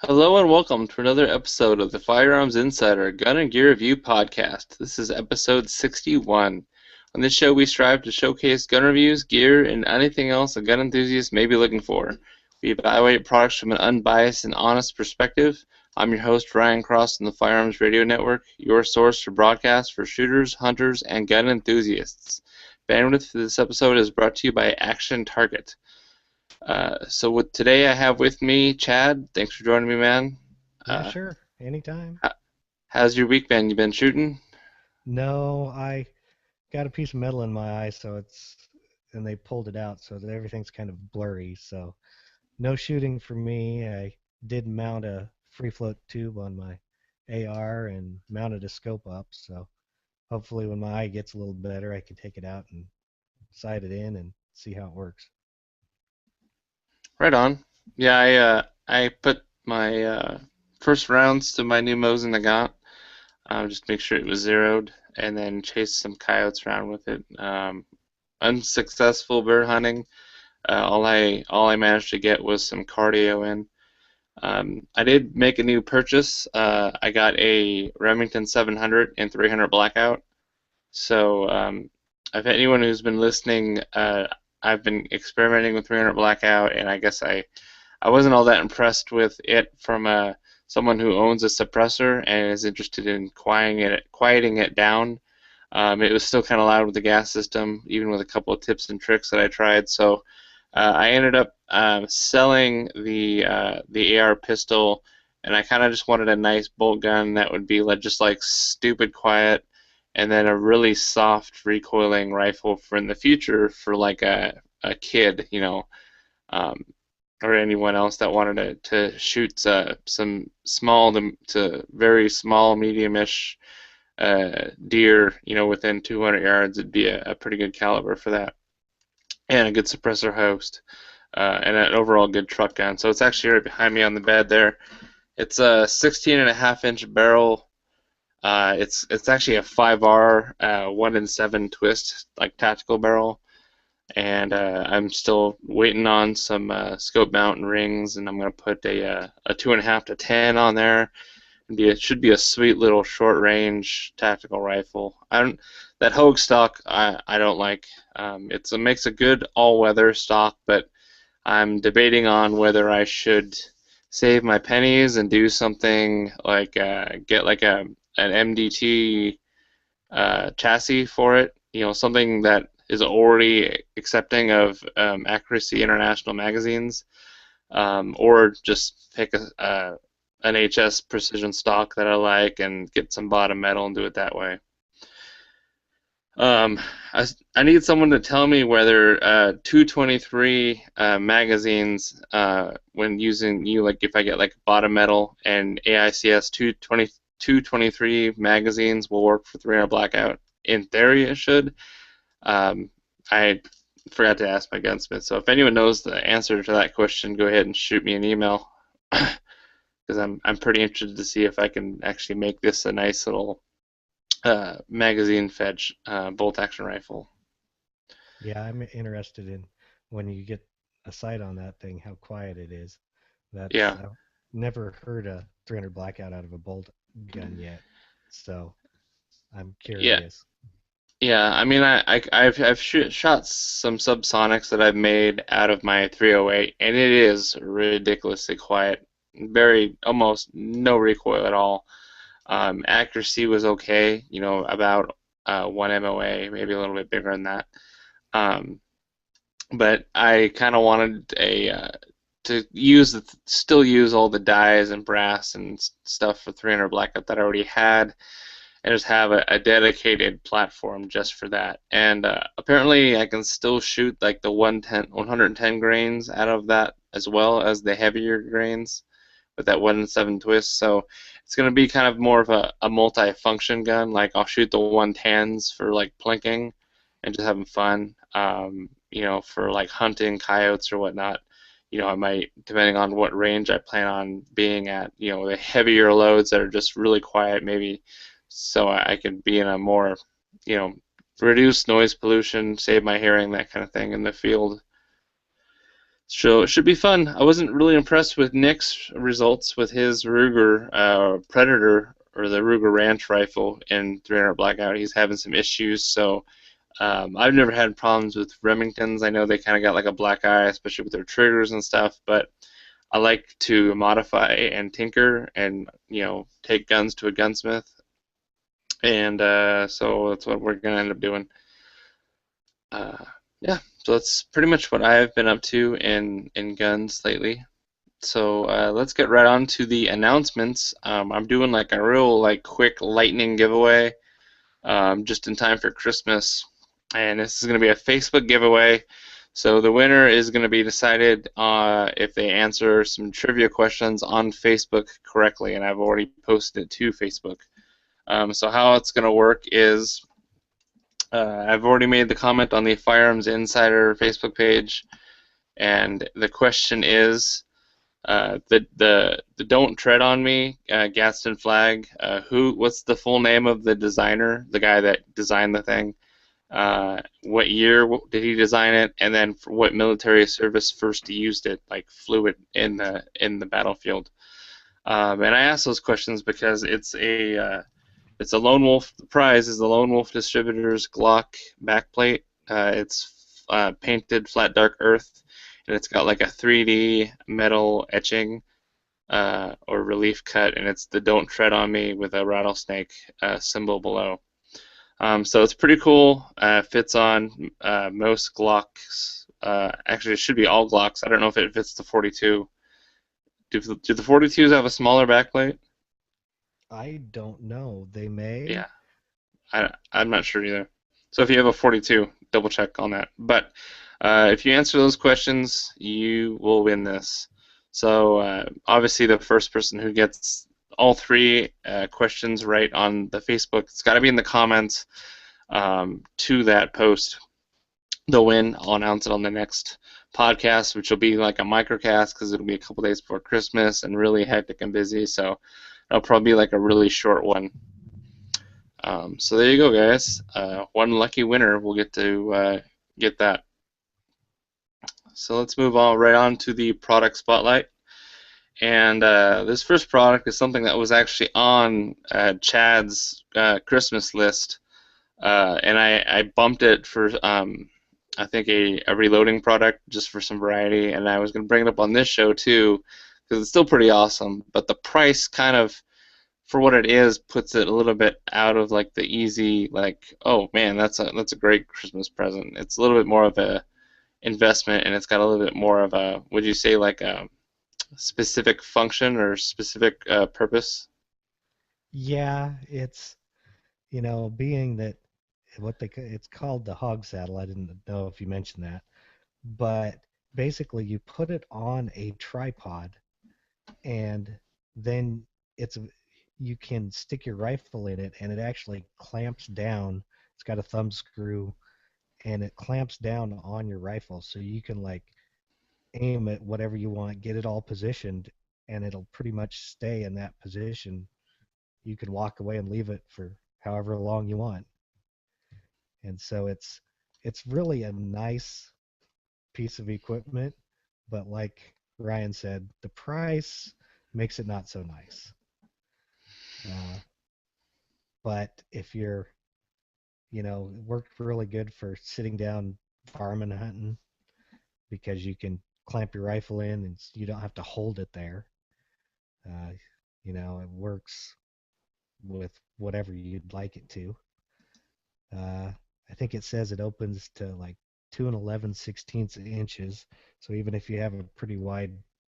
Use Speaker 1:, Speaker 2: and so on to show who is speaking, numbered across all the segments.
Speaker 1: Hello and welcome to another episode of the Firearms Insider Gun and Gear Review Podcast. This is episode 61. On this show, we strive to showcase gun reviews, gear, and anything else a gun enthusiast may be looking for. We evaluate products from an unbiased and honest perspective. I'm your host, Ryan Cross, from the Firearms Radio Network, your source for broadcasts for shooters, hunters, and gun enthusiasts. Bandwidth for this episode is brought to you by Action Target. Today I have with me Chad. Thanks for joining me, man.
Speaker 2: Yeah,
Speaker 1: Uh,
Speaker 2: sure. Anytime.
Speaker 1: how's your week been? You been shooting?
Speaker 2: No, I got a piece of metal in my eye, and they pulled it out, so that everything's kind of blurry. So no shooting for me. I did mount a free float tube on my AR and mounted a scope up. So hopefully when my eye gets a little better, I can take it out and sight it in and see how it works.
Speaker 1: Right on. Yeah, I put my first rounds to my new Mosin Nagant, just to make sure it was zeroed, and then chased some coyotes around with it. Unsuccessful bird hunting. All I managed to get was some cardio in. I did make a new purchase. I got a Remington 700 and 300 blackout. So, if anyone who's been listening, I've been experimenting with 300 blackout, and I guess I wasn't all that impressed with it from someone who owns a suppressor and is interested in quieting it down. It was still kind of loud with the gas system, even with a couple of tips and tricks that I tried. So I ended up selling the AR pistol, and I kind of just wanted a nice bolt gun that would be just like stupid quiet, and then a really soft recoiling rifle for in the future for like a kid, um, or anyone else that wanted to shoot some small to very small, medium-ish deer, within 200 yards. It'd be a pretty good caliber for that, and a good suppressor host, and an overall good truck gun. So it's actually right behind me on the bed there. It's a 16.5-inch barrel. It's actually a 5R 1 in 7 twist, like tactical barrel, and I'm still waiting on some scope mount and rings, and I'm gonna put a 2.5 to 10 on there. It should be a sweet little short range tactical rifle. I don't That Hogue stock I don't like. It makes a good all weather stock, but I'm debating on whether I should save my pennies and do something like get like an MDT chassis for it. Something that is already accepting of Accuracy International magazines, or just pick an HS precision stock that I like and get some bottom metal and do it that way. Um, I need someone to tell me whether 223 magazines, when using like if I get like bottom metal and AICS 223 magazines will work for 300 blackout. In theory, it should. I forgot to ask my gunsmith, so if anyone knows the answer to that question, go ahead and shoot me an email, because I'm pretty interested to see if I can actually make this a nice little magazine fetch bolt action rifle.
Speaker 2: Yeah, I'm interested in when you get a sight on that thing, how quiet it is.
Speaker 1: Yeah,
Speaker 2: I've never heard a 300 blackout out of a bolt gun yet, so I'm
Speaker 1: yeah,
Speaker 2: curious.
Speaker 1: yeah. I mean, I've shot some subsonics that I've made out of my 308, and it is ridiculously quiet. Very almost no recoil at all. Accuracy was okay, about 1 MOA, maybe a little bit bigger than that. Um, but I kind of wanted to still use all the dies and brass and stuff for 300 blackout that I already had, and just have a dedicated platform just for that. And apparently, I can still shoot like the 110 grains out of that as well as the heavier grains with that 1 in 7 twist. So it's going to be kind of more of a multi-function gun. Like I'll shoot the 110s for like plinking and just having fun. For like hunting coyotes or whatnot. I might, depending on what range I plan on being at, the heavier loads that are just really quiet, maybe, so I could be in a more, you know, reduce noise pollution, save my hearing, that kind of thing in the field. So it should be fun. I wasn't really impressed with Nick's results with his Ruger Predator or the Ruger Ranch rifle in 300 Blackout. He's having some issues, so I've never had problems with Remingtons. I know they kind of got like a black eye, especially with their triggers and stuff, but I like to modify and tinker and, take guns to a gunsmith. And so that's what we're going to end up doing. Uh, yeah, so that's pretty much what I've been up to in guns lately. So let's get right on to the announcements. I'm doing like a real like quick lightning giveaway just in time for Christmas, and this is going to be a Facebook giveaway. So the winner is going to be decided if they answer some trivia questions on Facebook correctly, and I've already posted it to Facebook. So how it's going to work is I've already made the comment on the Firearms Insider Facebook page, and the question is the Don't Tread on Me Gaston flag. What's the full name of the designer, the guy that designed the thing? What year did he design it, and then for what military service first used it, like flew it in the battlefield? And I ask those questions because it's a Lone Wolf. The prize is the Lone Wolf Distributors Glock backplate. It's painted flat dark earth, and it's got like a 3D metal etching or relief cut, and it's the "Don't Tread on Me" with a rattlesnake symbol below. So it's pretty cool. Fits on most Glocks. Actually, it should be all Glocks. I don't know if it fits the 42. Do the 42s have a smaller backplate?
Speaker 2: I don't know. They may.
Speaker 1: Yeah, I'm not sure either. So if you have a 42, double check on that. But if you answer those questions, you will win this. So obviously, the first person who gets all three questions right on the Facebook, it's got to be in the comments to that post. They'll win. I'll announce it on the next podcast, which will be like a microcast because it'll be a couple days before Christmas and really hectic and busy. So it'll probably be like a really short one. So there you go, guys. One lucky winner will get to get that. So let's move on right on to the product spotlight. And this first product is something that was actually on Chad's Christmas list, and I bumped it for I think a reloading product just for some variety, and I was going to bring it up on this show too because it's still pretty awesome, but the price kind of for what it is puts it a little bit out of like the easy like, oh man, that's a great Christmas present. It's a little bit more of a investment, and it's got a little bit more of a, would you say, like a specific function or specific purpose?
Speaker 2: Yeah, it's being that it's called the hog saddle. I didn't know if you mentioned that, but basically you put it on a tripod, and then it's you can stick your rifle in it, and it actually clamps down. It's got a thumb screw, and it clamps down on your rifle, so you can like aim at whatever you want, get it all positioned, and it'll pretty much stay in that position. You can walk away and leave it for however long you want. And so it's really a nice piece of equipment, but like Ryan said, the price makes it not so nice. Uh, but if it worked really good for sitting down varmint hunting because you can clamp your rifle in and you don't have to hold it there. Uh, it works with whatever you'd like it to. I think it says it opens to like 2 and 11/16 inches. So even if you have a pretty wide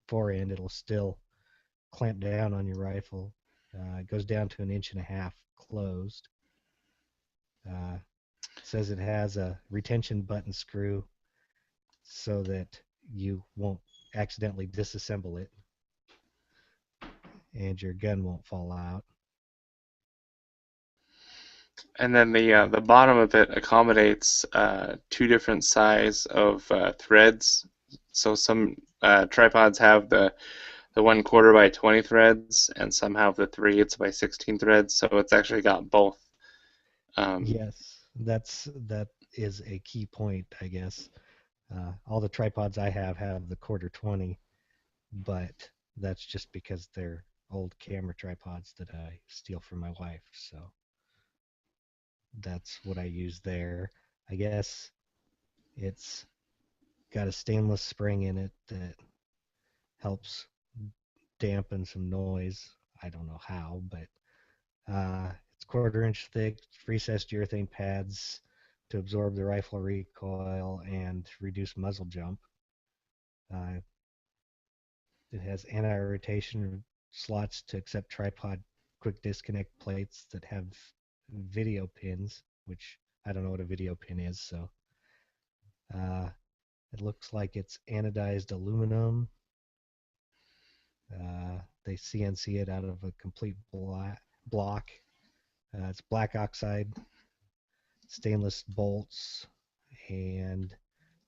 Speaker 2: forend, it'll still clamp down on your rifle. It goes down to an inch and a half closed. It says it has a retention button screw so that you won't accidentally disassemble it and your gun won't fall out.
Speaker 1: And then the bottom of it accommodates two different size of threads. So some tripods have the 1/4 by 20 threads, and some have the 3/8 by 16 threads. So it's actually got both. Um,
Speaker 2: Yes, that is a key point, I guess. All the tripods I have the quarter 20, but that's just because they're old camera tripods that I steal from my wife. So that's what I use there. I guess it's got a stainless spring in it that helps dampen some noise. I don't know how, but it's quarter-inch thick, recessed urethane pads to absorb the rifle recoil and reduce muzzle jump. Uh, it has anti-rotation slots to accept tripod quick disconnect plates that have video pins, which I don't know what a video pin is. So uh, it looks like it's anodized aluminum. They CNC it out of a complete block. It's black oxide, stainless bolts, and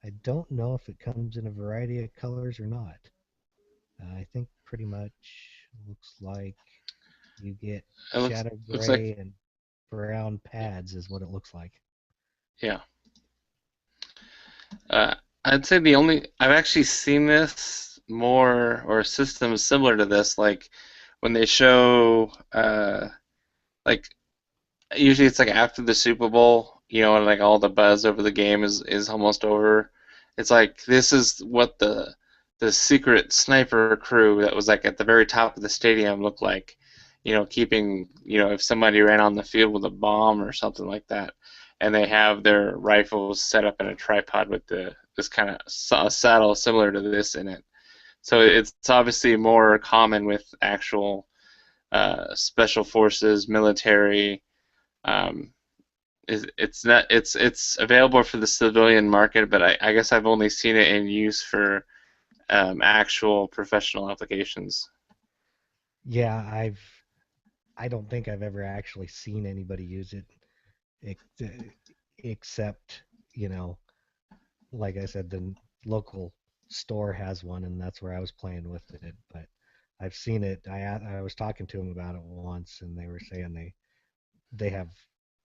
Speaker 2: I don't know if it comes in a variety of colors or not. I think pretty much looks like you get
Speaker 1: It
Speaker 2: shadow
Speaker 1: looks like,
Speaker 2: gray and brown pads is what it looks like.
Speaker 1: yeah. Uh, I'd say the only I've actually seen this more or systems similar to this, like when they show like usually it's like after the Super Bowl, and like all the buzz over the game is almost over. It's like this is what the secret sniper crew that was like at the very top of the stadium looked like, keeping, if somebody ran on the field with a bomb or something like that, and they have their rifles set up in a tripod with this kind of saddle similar to this in it. So it's obviously more common with actual special forces, military. Um, it's not it's available for the civilian market, but I guess I've only seen it in use for actual professional applications.
Speaker 2: Yeah, I don't think I've ever actually seen anybody use it except, you know, like I said, the local store has one, and that's where I was playing with it. But I've seen it. I was talking to them about it once, and they were saying they have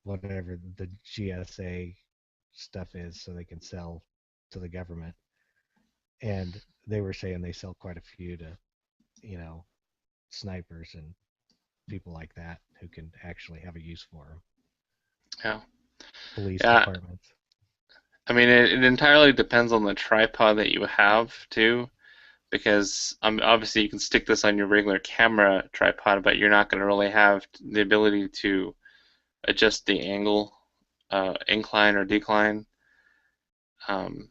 Speaker 2: whatever the GSA stuff is, so they can sell to the government. And they were saying they sell quite a few to, you know, snipers and people like that who can actually have a use for them.
Speaker 1: Yeah,
Speaker 2: Police
Speaker 1: yeah.
Speaker 2: departments.
Speaker 1: I mean, it entirely depends on the tripod that you have too, because obviously you can stick this on your regular camera tripod, but you're not going to really have the ability to adjust the angle, incline or decline. Um,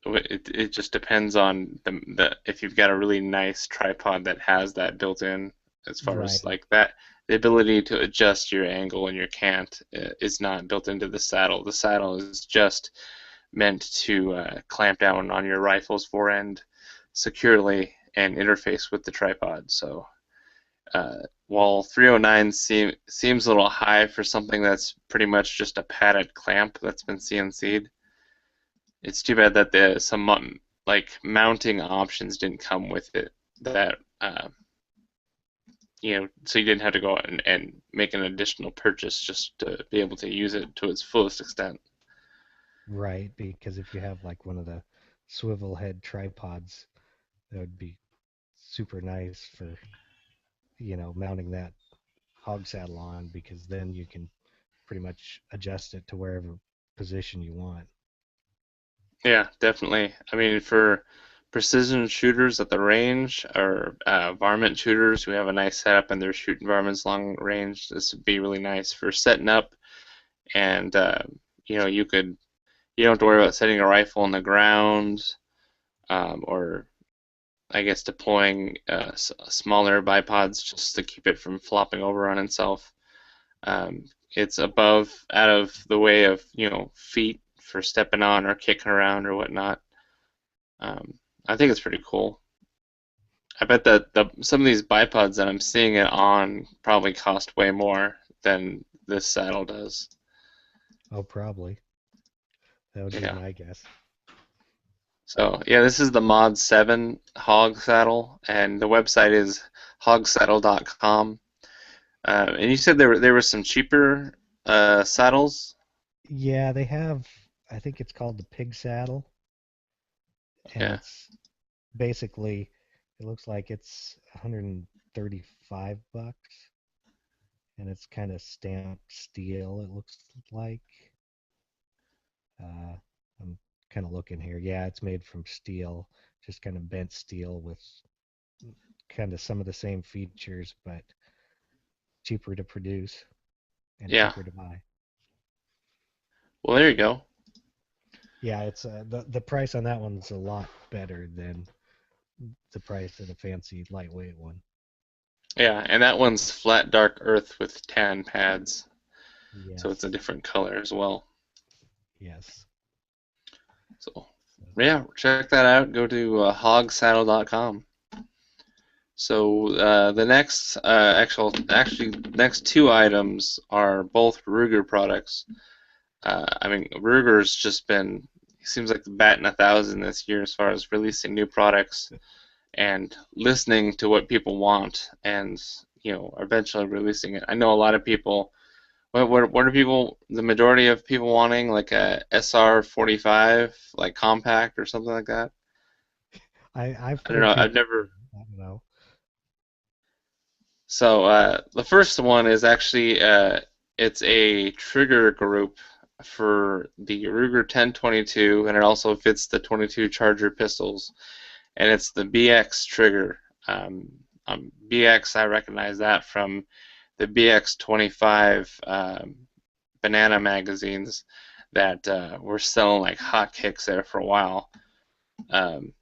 Speaker 1: it just depends on the if you've got a really nice tripod that has that built in, as far as
Speaker 2: Right,
Speaker 1: like that, the ability to adjust your angle and your cant is not built into the saddle. The saddle is just meant to clamp down on your rifle's forend securely and interface with the tripod. So uh, while 309 seems a little high for something that's pretty much just a padded clamp that's been CNC'd, it's too bad that some like mounting options didn't come with it. That so you didn't have to go out and make an additional purchase just to be able to use it to its fullest extent.
Speaker 2: right. Because if you have like one of the swivel head tripods, that would be super nice for, mounting that hog saddle on because then you can pretty much adjust it to wherever position you want.
Speaker 1: Yeah, definitely. I mean, for precision shooters at the range or varmint shooters who have a nice setup and they're shooting varmints long range, this would be really nice for setting up. And you don't have to worry about setting a rifle on the ground, or I guess deploying smaller bipods just to keep it from flopping over on itself. It's out of the way of feet for stepping on or kicking around or whatnot. I think it's pretty cool. I bet that some of these bipods that I'm seeing it on probably cost way more than this saddle does.
Speaker 2: Oh, probably. That would be
Speaker 1: Yeah.
Speaker 2: my guess.
Speaker 1: So yeah, this is the Mod 7 hog saddle, and the website is hogsaddle.com. And you said there were some cheaper saddles.
Speaker 2: Yeah, they have, I think it's called the pig saddle. and
Speaker 1: Yeah.
Speaker 2: it's basically, it looks like it's 135 bucks, and it's kind of stamped steel. It looks like. Uh, I'm kind of looking here. Yeah, it's made from steel, just kind of bent steel with kind of some of the same features, but cheaper to produce and
Speaker 1: Yeah.
Speaker 2: cheaper to buy.
Speaker 1: Well, there you go.
Speaker 2: Yeah, it's the price on that one's a lot better than the price of the fancy lightweight one.
Speaker 1: Yeah, and that one's flat dark earth with tan pads, so it's a
Speaker 2: Yes,
Speaker 1: different color as well.
Speaker 2: yes.
Speaker 1: So,
Speaker 2: So,
Speaker 1: yeah, check that out. Go to hogsaddle.com. So the next actually next two items are both Ruger products. I mean, Ruger's just been seems like the bat in a thousand this year as far as releasing new products and listening to what people want and eventually releasing it. I know a lot of people. What are people? The majority of people wanting like a SR45 like compact or something like that.
Speaker 2: I've
Speaker 1: I don't
Speaker 2: heard
Speaker 1: know. I've
Speaker 2: people.
Speaker 1: never.
Speaker 2: I don't know.
Speaker 1: So the first one is actually it's a trigger group for the Ruger 1022, and it also fits the 22 Charger pistols, and it's the BX trigger. BX, I recognize that from the BX25 banana magazines that were selling like hotcakes there for a while. Um,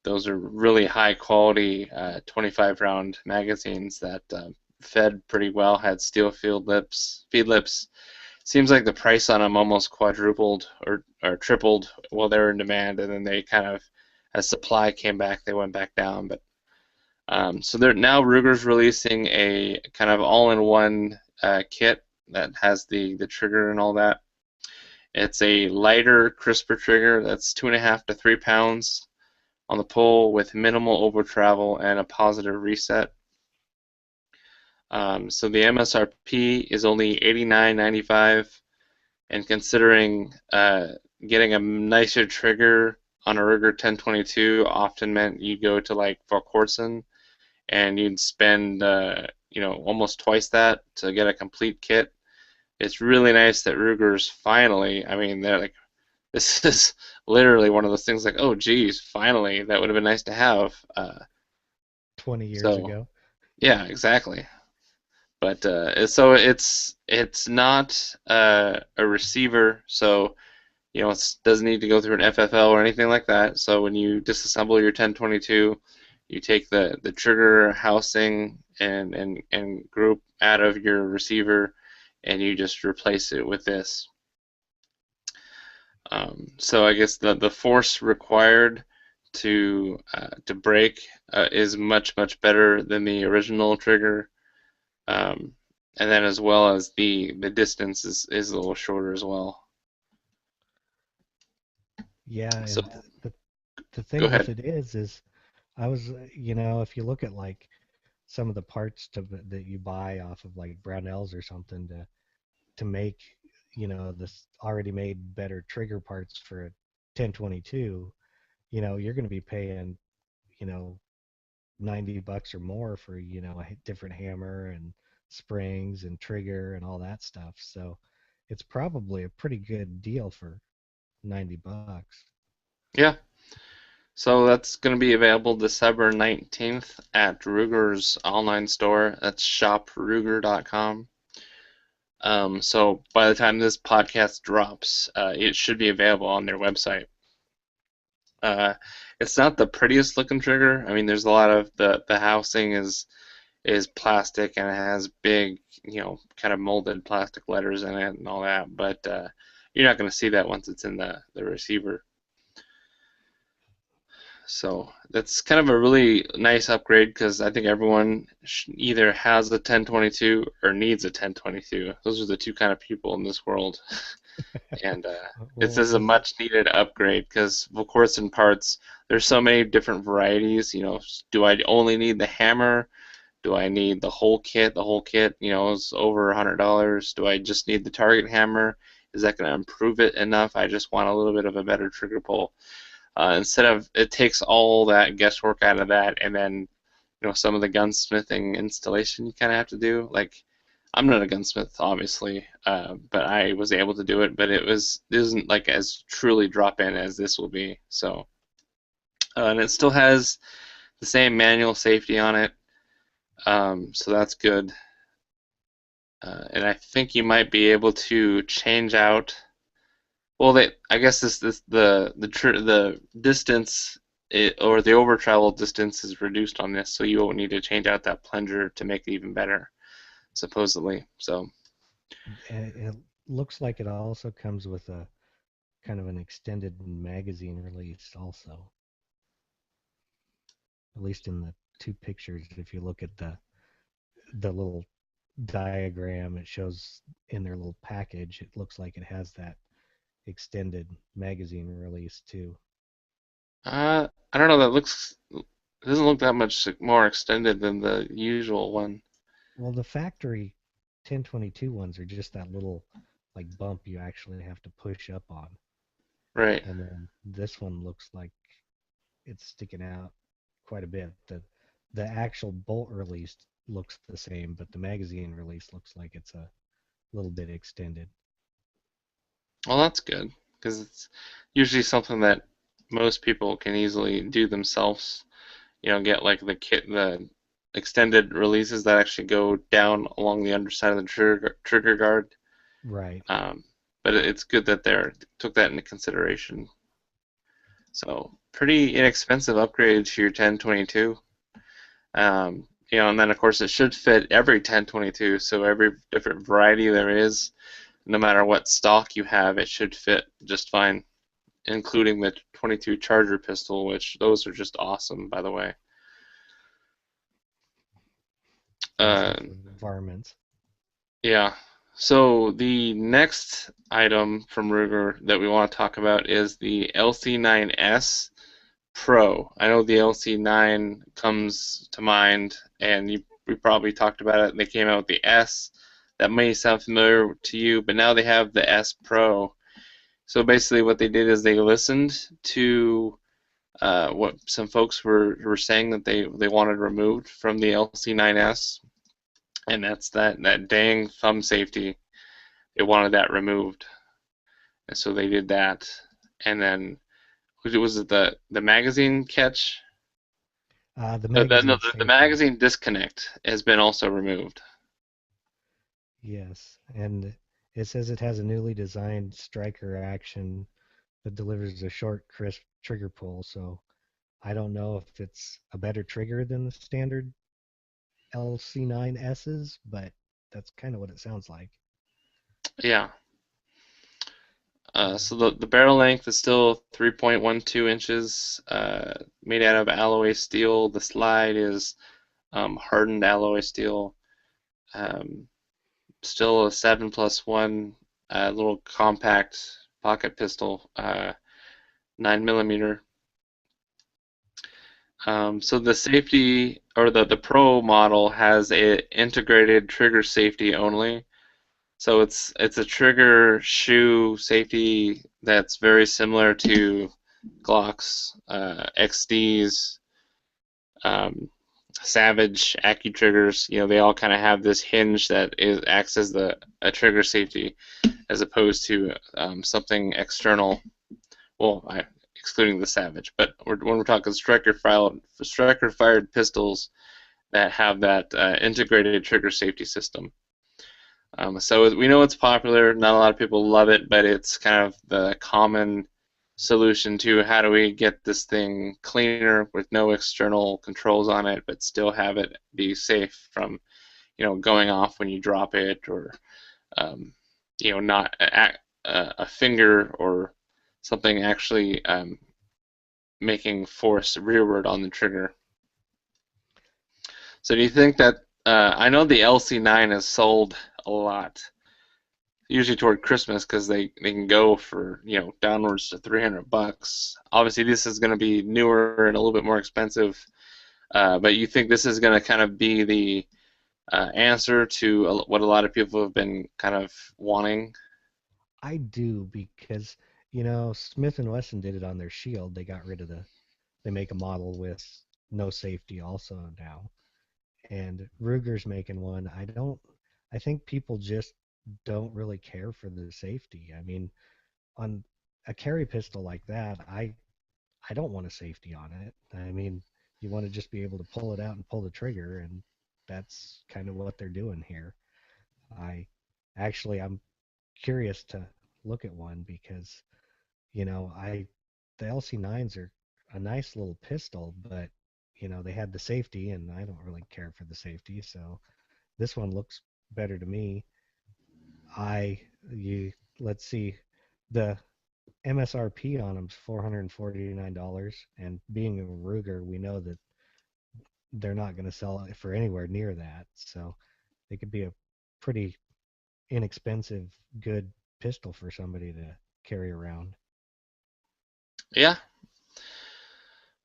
Speaker 1: those are really high quality 25 round magazines that fed pretty well, had steel feed lips. Seems like the price on them almost quadrupled or tripled while they were in demand, and then they kind of, as supply came back, they went back down. But so they're now Ruger's releasing a kind of all-in-one kit that has the trigger and all that. It's a lighter, crisper trigger that's 2.5 to 3 pounds on the pull with minimal over travel and a positive reset. So the MSRP is only $89.95, and considering getting a nicer trigger on a Ruger 1022 often meant you go to like Vorkorsen and you'd spend almost twice that to get a complete kit. It's really nice that Ruger's finally. I mean, they're like, this is literally one of those things like, oh geez, finally, that would have been nice to have.
Speaker 2: 20 years
Speaker 1: So
Speaker 2: ago.
Speaker 1: yeah, exactly. But so it's not a receiver, so it doesn't need to go through an FFL or anything like that. So when you disassemble your 1022, you take the trigger housing and group out of your receiver, and you just replace it with this. So I guess the force required to break is much better than the original trigger, um, and then as well as the distance is a little shorter as well.
Speaker 2: Yeah,
Speaker 1: So
Speaker 2: and the
Speaker 1: go
Speaker 2: thing with
Speaker 1: ahead.
Speaker 2: it is I was, if you look at like some of the parts that you buy off of like Brownells or something to make, this already made better trigger parts for a 1022, you're going to be paying, you know, 90 bucks or more for, a different hammer and springs and trigger and all that stuff. So it's probably a pretty good deal for 90 bucks.
Speaker 1: Yeah. So that's going to be available December 19th at Ruger's online store. That's shopruger.com. So by the time this podcast drops, it should be available on their website. Uh, it's not the prettiest looking trigger. I mean, there's a lot of the housing is plastic and it has big, kind of molded plastic letters in it and all that. But you're not going to see that once it's in the receiver. So that's kind of a really nice upgrade because I think everyone either has a 1022 or needs a 1022. Those are the two kind of people in this world, and this
Speaker 2: Well,
Speaker 1: is a much needed upgrade because, of course, in parts there's so many different varieties. Do I only need the hammer? Do I need the whole kit? The whole kit, is over $100. Do I just need the target hammer? Is that going to improve it enough? I just want a little bit of a better trigger pull. Instead of it takes all that guesswork out of that, and then some of the gunsmithing installation you kind of have to do. Like, I'm not a gunsmith, obviously, but I was able to do it. But it isn't like as truly drop in as this will be. So, and it still has the same manual safety on it, so that's good. And I think you might be able to change out. Well, I guess the distance or the over travel distance is reduced on this, so you won't need to change out that plunger to make it even better, supposedly. So,
Speaker 2: It looks like it also comes with a kind of an extended magazine release also. At least in the two pictures, if you look at the little diagram it shows in their little package, it looks like it has that extended magazine release too.
Speaker 1: I don't know. It doesn't look that much more extended than the usual one.
Speaker 2: Well, the factory 1022 ones are just that little like bump you actually have to push up on.
Speaker 1: Right.
Speaker 2: And then this one looks like it's sticking out quite a bit. The actual bolt release looks the same, but the magazine release looks like it's a little bit extended.
Speaker 1: Well, that's good because it's usually something that most people can easily do themselves. Get like the extended releases that actually go down along the underside of the trigger guard.
Speaker 2: Right.
Speaker 1: Um, but it's good that they took that into consideration. So pretty inexpensive upgrade to your 1022. And then of course it should fit every 1022. So every different variety there is, no matter what stock you have, it should fit just fine, including the 22 Charger pistol, which those are just awesome, by the way. Uh,
Speaker 2: Awesome for varmints.
Speaker 1: yeah. So the next item from Ruger that we want to talk about is the LC9S Pro. I know the LC9 comes to mind, and we probably talked about it. They came out with the S. That may sound familiar to you, but now they have the S Pro. So basically, what they did is they listened to what some folks were saying that they wanted removed from the LC9S, and that's that dang thumb safety. They wanted that removed, and so they did that. And then was it the magazine catch?
Speaker 2: The
Speaker 1: No,
Speaker 2: magazine
Speaker 1: the
Speaker 2: safety.
Speaker 1: magazine disconnect has been also removed.
Speaker 2: Yes, and it says it has a newly designed striker action that delivers a short, crisp trigger pull. So I don't know if it's a better trigger than the standard LC9Ss, but that's kind of what it sounds like.
Speaker 1: Yeah.
Speaker 2: Uh,
Speaker 1: So the barrel length is still 3.12 inches, made out of alloy steel. The slide is hardened alloy steel. Um, Still a 7+1 little compact pocket pistol, 9 millimeter. So the safety or the Pro model has a integrated trigger safety only. So it's a trigger shoe safety that's very similar to Glock's, XD's, um, Savage, AccuTriggers. They all kind of have this hinge that acts as a trigger safety, as opposed to something external. Well, excluding the Savage, but when we're talking striker fired pistols that have that integrated trigger safety system. So we know it's popular. Not a lot of people love it, but it's kind of the common solution to how do we get this thing cleaner with no external controls on it, but still have it be safe from going off when you drop it, or um, not a finger or something actually making force rearward on the trigger. So do you think that I know the LC9 has sold a lot, usually toward Christmas, because they can go for downwards to $300. Obviously, this is going to be newer and a little bit more expensive, but you think this is going to kind of be the answer to what a lot of people have been kind of wanting?
Speaker 2: I do because Smith and Wesson did it on their Shield. They got rid of they make a model with no safety also now. And Ruger's making one. I think people just don't really care for the safety. I mean, on a carry pistol like that, I don't want a safety on it. I mean, you want to just be able to pull it out and pull the trigger, and that's kind of what they're doing here. I I'm curious to look at one because, I the LC9s are a nice little pistol, but they had the safety, and I don't really care for the safety, so this one looks better to me. I you Let's see, the MSRP on them is $449, and being a Ruger, we know that they're not going to sell it for anywhere near that. So they could be a pretty inexpensive, good pistol for somebody to carry around.
Speaker 1: Yeah,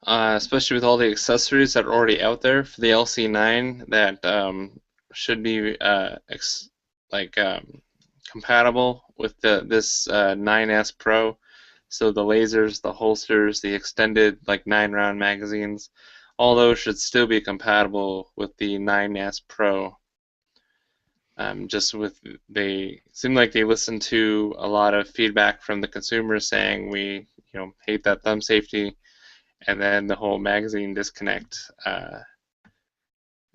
Speaker 1: especially with all the accessories that are already out there for the LC9 that should be like compatible with this 9S Pro. So the lasers, the holsters, the extended like 9-round magazines, all those should still be compatible with the 9S Pro. Just with they seem like they listen to a lot of feedback from the consumers saying we hate that thumb safety, and then the whole magazine disconnect.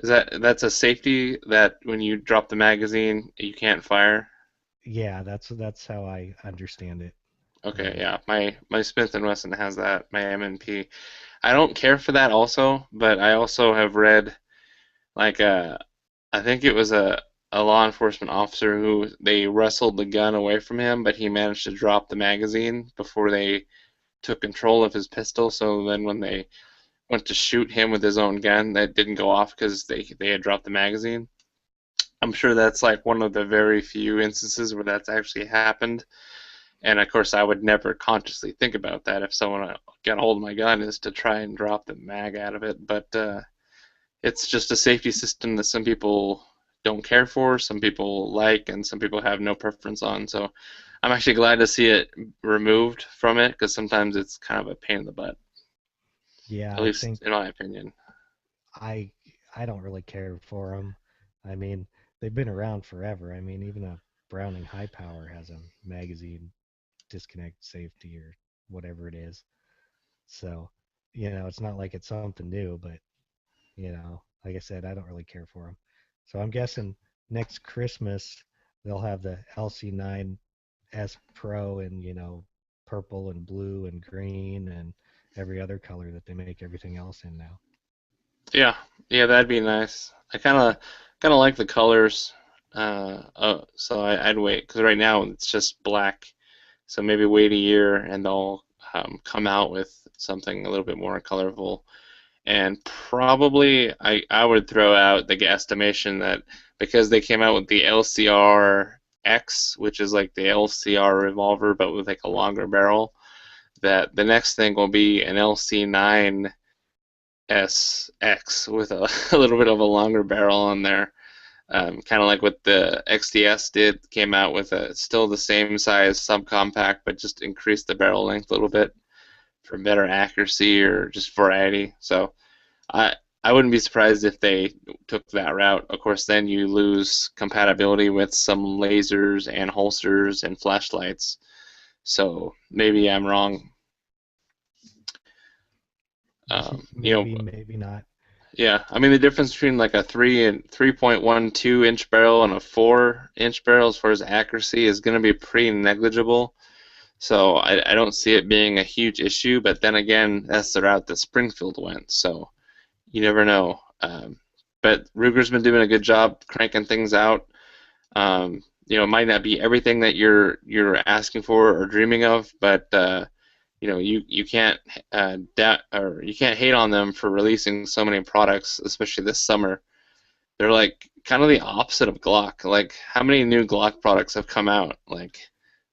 Speaker 1: That's a safety that when you drop the magazine you can't fire?
Speaker 2: Yeah, that's how I understand it.
Speaker 1: Okay,
Speaker 2: Um,
Speaker 1: yeah. My Smith and Wesson has that, my M&P. I don't care for that also, but I also have read like I think it was a law enforcement officer who they wrestled the gun away from him, but he managed to drop the magazine before they took control of his pistol. So then when they went to shoot him with his own gun, that didn't go off because they had dropped the magazine. I'm sure that's like one of the very few instances where that's actually happened. And of course, I would never consciously think about that if someone got a hold of my gun is to try and drop the mag out of it. But it's just a safety system that some people don't care for, some people like, and some people have no preference on. So I'm actually glad to see it removed from it because sometimes it's kind of a pain in the butt,
Speaker 2: yeah,
Speaker 1: at
Speaker 2: I
Speaker 1: least
Speaker 2: think
Speaker 1: in my opinion.
Speaker 2: I I don't really care for them. I mean, they've been around forever. I mean, even a Browning high power has a magazine disconnect safety or whatever it is. So, it's not like it's something new, but like I said, I don't really care for them. So I'm guessing next Christmas they'll have the LC9S Pro in, purple and blue and green and every other color that they make everything else in now.
Speaker 1: Yeah, yeah, that'd be nice. I kind of like the colors, so I'd wait because right now it's just black. So maybe wait a year and they'll come out with something a little bit more colorful. And probably I would throw out the estimation that because they came out with the LCR X, which is like the LCR revolver but with like a longer barrel, that the next thing will be an LC9 SX with a little bit of a longer barrel on there. Kind of like what the XDS did, came out with a still the same size subcompact, but just increased the barrel length a little bit for better accuracy or just variety. So I I wouldn't be surprised if they took that route. Of course, then you lose compatibility with some lasers and holsters and flashlights. So maybe I'm wrong. You know,
Speaker 2: Maybe, maybe not.
Speaker 1: yeah. I mean, the difference between like a 3.12 inch barrel and a 4 inch barrel as far as accuracy is going to be pretty negligible. So I don't see it being a huge issue. But then again, that's the route that Springfield went. So you never know. But Ruger's been doing a good job cranking things out. It might not be everything that you're asking for or dreaming of, but you can't or you can't hate on them for releasing so many products, especially this summer. They're like kind of the opposite of Glock. Like how many new Glock products have come out? Like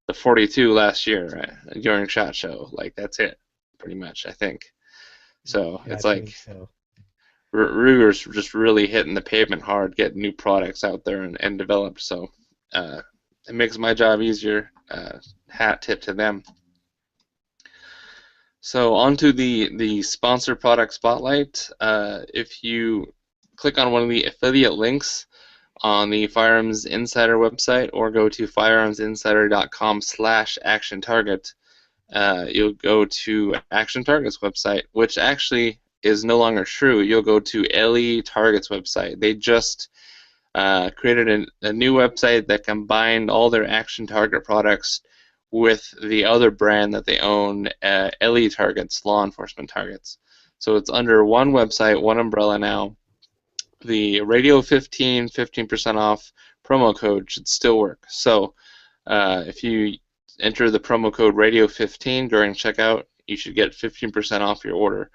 Speaker 1: the 42 last year during SHOT Show. Like that's it, pretty much. I think. So
Speaker 2: Yeah, I
Speaker 1: it's like
Speaker 2: think so.
Speaker 1: Ruger's just really hitting the pavement hard, getting new products out there and developed. So uh, it makes my job easier. Hat tip to them. So onto the sponsor product spotlight. If you click on one of the affiliate links on the Firearms Insider website or go to firearmsinsider.com/action target, you'll go to Action Target's website, which actually is no longer true. You'll go to LE Target's website. They just created a new website that combined all their Action Target products with the other brand that they own, LE Targets, Law Enforcement Targets. So it's under one website, one umbrella now. The Radio 15, 15% off promo code should still work. So if you enter the promo code Radio 15 during checkout, you should get 15% off your order.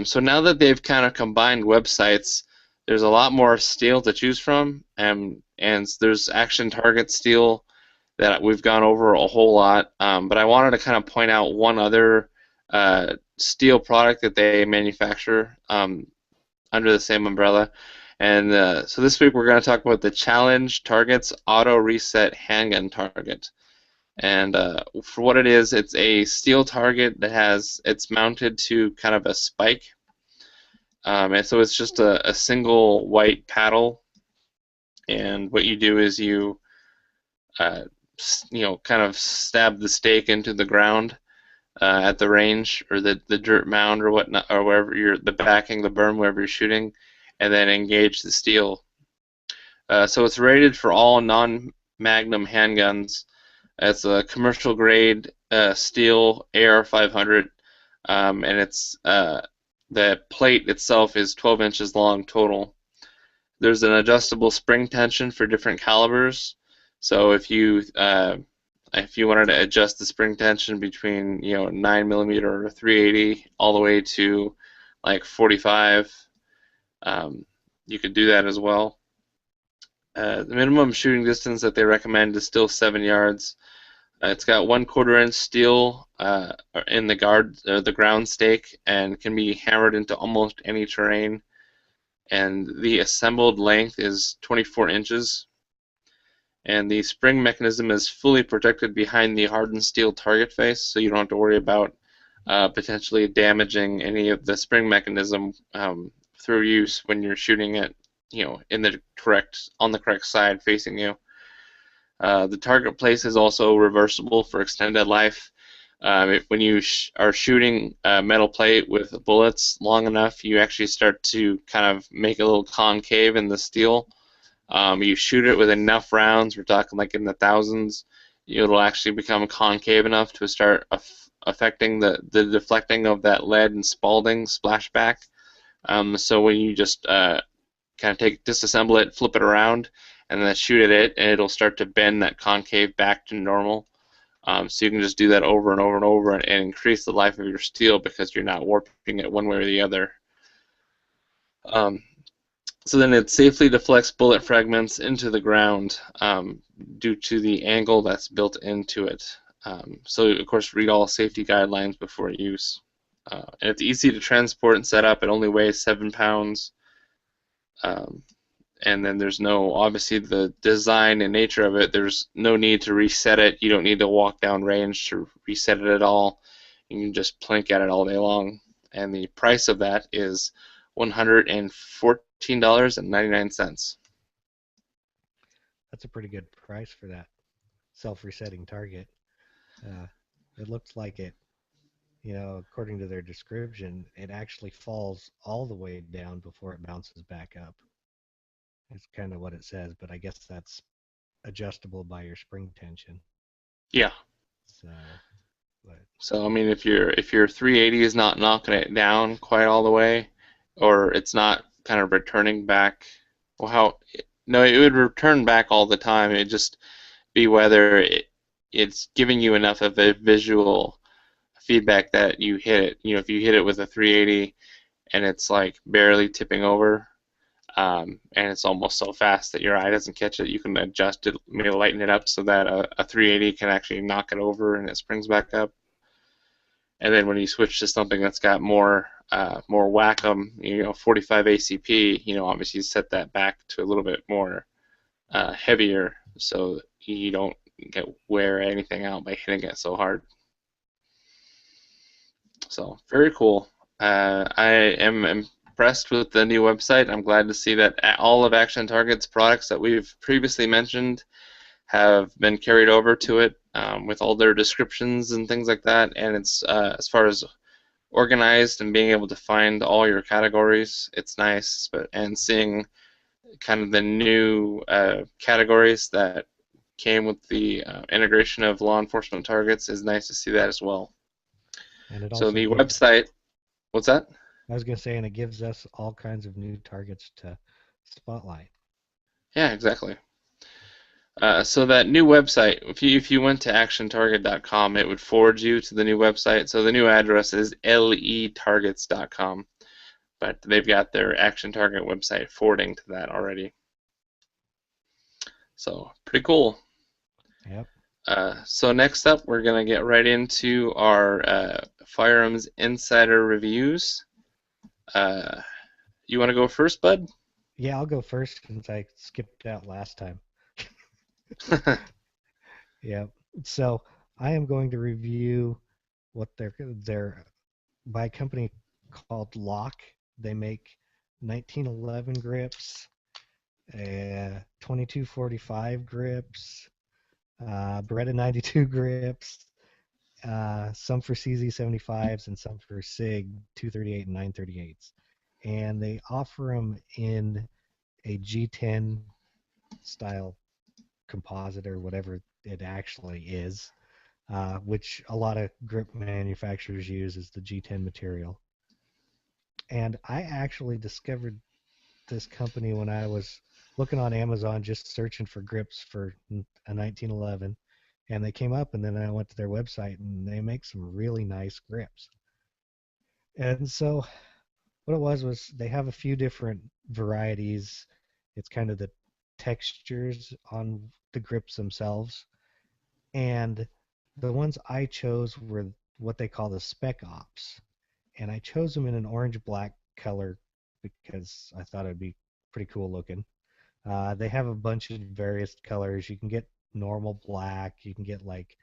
Speaker 1: So now that they've kind of combined websites, there's a lot more steel to choose from, and there's Action Target steel that we've gone over a whole lot. But I wanted to kind of point out one other steel product that they manufacture under the same umbrella. And so this week we're going to talk about the Challenge Targets Auto Reset Handgun Target. And for what it is, it's a steel target that it's mounted to kind of a spike. And so it's just a single white paddle. And what you do is you, kind of stab the stake into the ground at the range or the dirt mound or whatnot, or wherever the backing, the berm, wherever you're shooting, and then engage the steel. So it's rated for all non-magnum handguns. It's a commercial grade steel AR-500, and it's the plate itself is 12 inches long total. There's an adjustable spring tension for different calibers. So if you wanted to adjust the spring tension between 9mm or 380 all the way to like 45, you could do that as well. The minimum shooting distance that they recommend is still 7 yards. It's got 1/4 inch steel in the ground stake, and can be hammered into almost any terrain. And the assembled length is 24 inches. And the spring mechanism is fully protected behind the hardened steel target face, so you don't have to worry about potentially damaging any of the spring mechanism through use when you're shooting it, on the correct side facing you. The target place is also reversible for extended life. When you are shooting a metal plate with bullets long enough, you actually start to kind of make a little concave in the steel. You shoot it with enough rounds, we're talking like in the thousands, it'll actually become concave enough to start affecting the deflecting of that lead and spalding splashback. So when you just kind of disassemble it, flip it around, and then shoot at it, and it'll start to bend that concave back to normal. So you can just do that over and over and over and increase the life of your steel because you're not warping it one way or the other. So then it safely deflects bullet fragments into the ground due to the angle that's built into it. So of course read all safety guidelines before use. And it's easy to transport and set up. It only weighs 7 pounds. And then there's obviously the design and nature of it, there's no need to reset it. You don't need to walk down range to reset it at all. You can just plink at it all day long. And the price of that is $114.99.
Speaker 2: That's a pretty good price for that self-resetting target. It looks like it, according to their description, it actually falls all the way down before it bounces back up. It's kind of what it says, but I guess that's adjustable by your spring tension.
Speaker 1: Yeah.
Speaker 2: So,
Speaker 1: I mean, if your 380 is not knocking it down quite all the way, or it's not kind of returning back, no, it would return back all the time. It'd just be whether it's giving you enough of a visual feedback that you hit it. If you hit it with a 380 and it's like barely tipping over, and it's almost so fast that your eye doesn't catch it, you can adjust it, maybe lighten it up so that a 380 can actually knock it over and it springs back up. And then when you switch to something that's got more whack-em, 45 ACP, obviously set that back to a little bit more heavier, so you don't wear anything out by hitting it so hard. So very cool. I am impressed with the new website. I'm glad to see that all of Action Target's products that we've previously mentioned have been carried over to it with all their descriptions and things like that. And it's as far as organized and being able to find all your categories, it's nice. But and seeing kind of the new categories that came with the integration of law enforcement targets is nice to see that as well.
Speaker 2: And it
Speaker 1: So
Speaker 2: also
Speaker 1: the
Speaker 2: gives,
Speaker 1: website, what's that?
Speaker 2: I was going to say, and it gives us all kinds of new targets to spotlight.
Speaker 1: Yeah, exactly. So that new website, if you went to actiontarget.com, it would forward you to the new website. So the new address is letargets.com, but they've got their Action Target website forwarding to that already. So pretty cool.
Speaker 2: Yep.
Speaker 1: So next up, we're gonna get right into our firearms insider reviews. Uh, you want to go first, Bud?
Speaker 2: Yeah, I'll go first since I skipped out last time. Yeah. So I am going to review what they're by a company called Lock. They make 1911 grips, 2245 grips, Beretta 92 grips, some for CZ75s and some for SIG 238 and 938s. And they offer them in a G10 style composite or whatever it actually is, which a lot of grip manufacturers use as the G10 material. And I actually discovered this company when I was looking on Amazon just searching for grips for a 1911, and they came up, and then I went to their website and they make some really nice grips. And so what it was they have a few different varieties. It's kind of the textures on the grips themselves, and the ones I chose were what they call the spec ops, and I chose them in an orange black color because I thought it'd be pretty cool looking. They have a bunch of various colors. You can get normal black, you can get like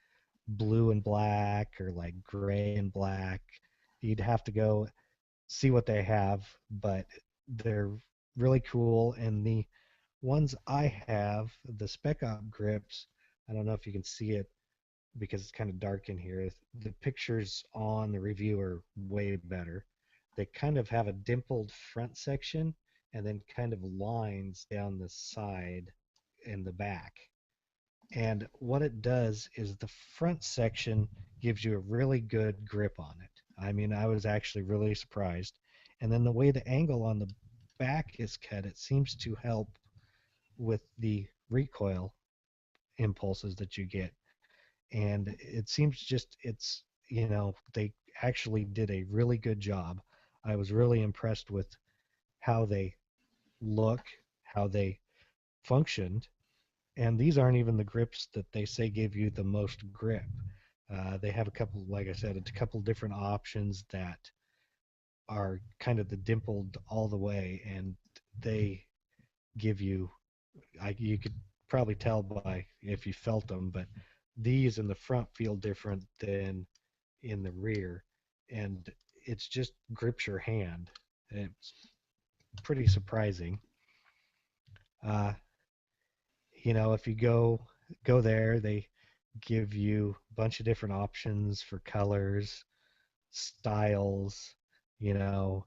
Speaker 2: blue and black, or like gray and black. You'd have to go see what they have, but they're really cool. And the ones I have, the Spec Op grips, I don't know if you can see it because it's kind of dark in here. The pictures on the review are way better. They kind of have a dimpled front section and then kind of lines down the side and the back. And what it does is the front section gives you a really good grip on it. I mean, I was actually really surprised. And then the way the angle on the back is cut, it seems to help with the recoil impulses that you get. And it seems just they actually did a really good job. I was really impressed with how they look, how they functioned, and these aren't even the grips that they say give you the most grip. They have a couple, like I said, a couple different options that are kind of the dimpled all the way, and they give you, you could probably tell by if you felt them, but these in the front feel different than in the rear, and it's just grips your hand. It's pretty surprising. Uh, if you go there, they give you a bunch of different options for colors, styles. You know,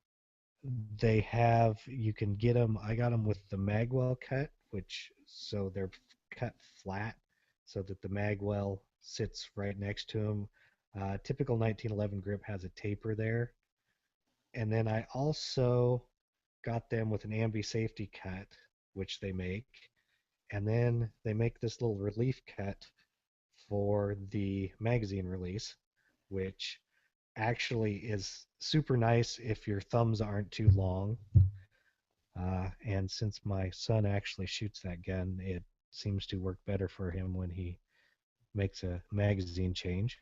Speaker 2: you can get them. I got them with the magwell cut, which so they're cut flat so that the magwell sits right next to them. Typical 1911 grip has a taper there. And then I also got them with an ambi safety cut, which they make. And then they make this little relief cut for the magazine release, which actually is super nice if your thumbs aren't too long. And since my son actually shoots that gun, it seems to work better for him when he makes a magazine change.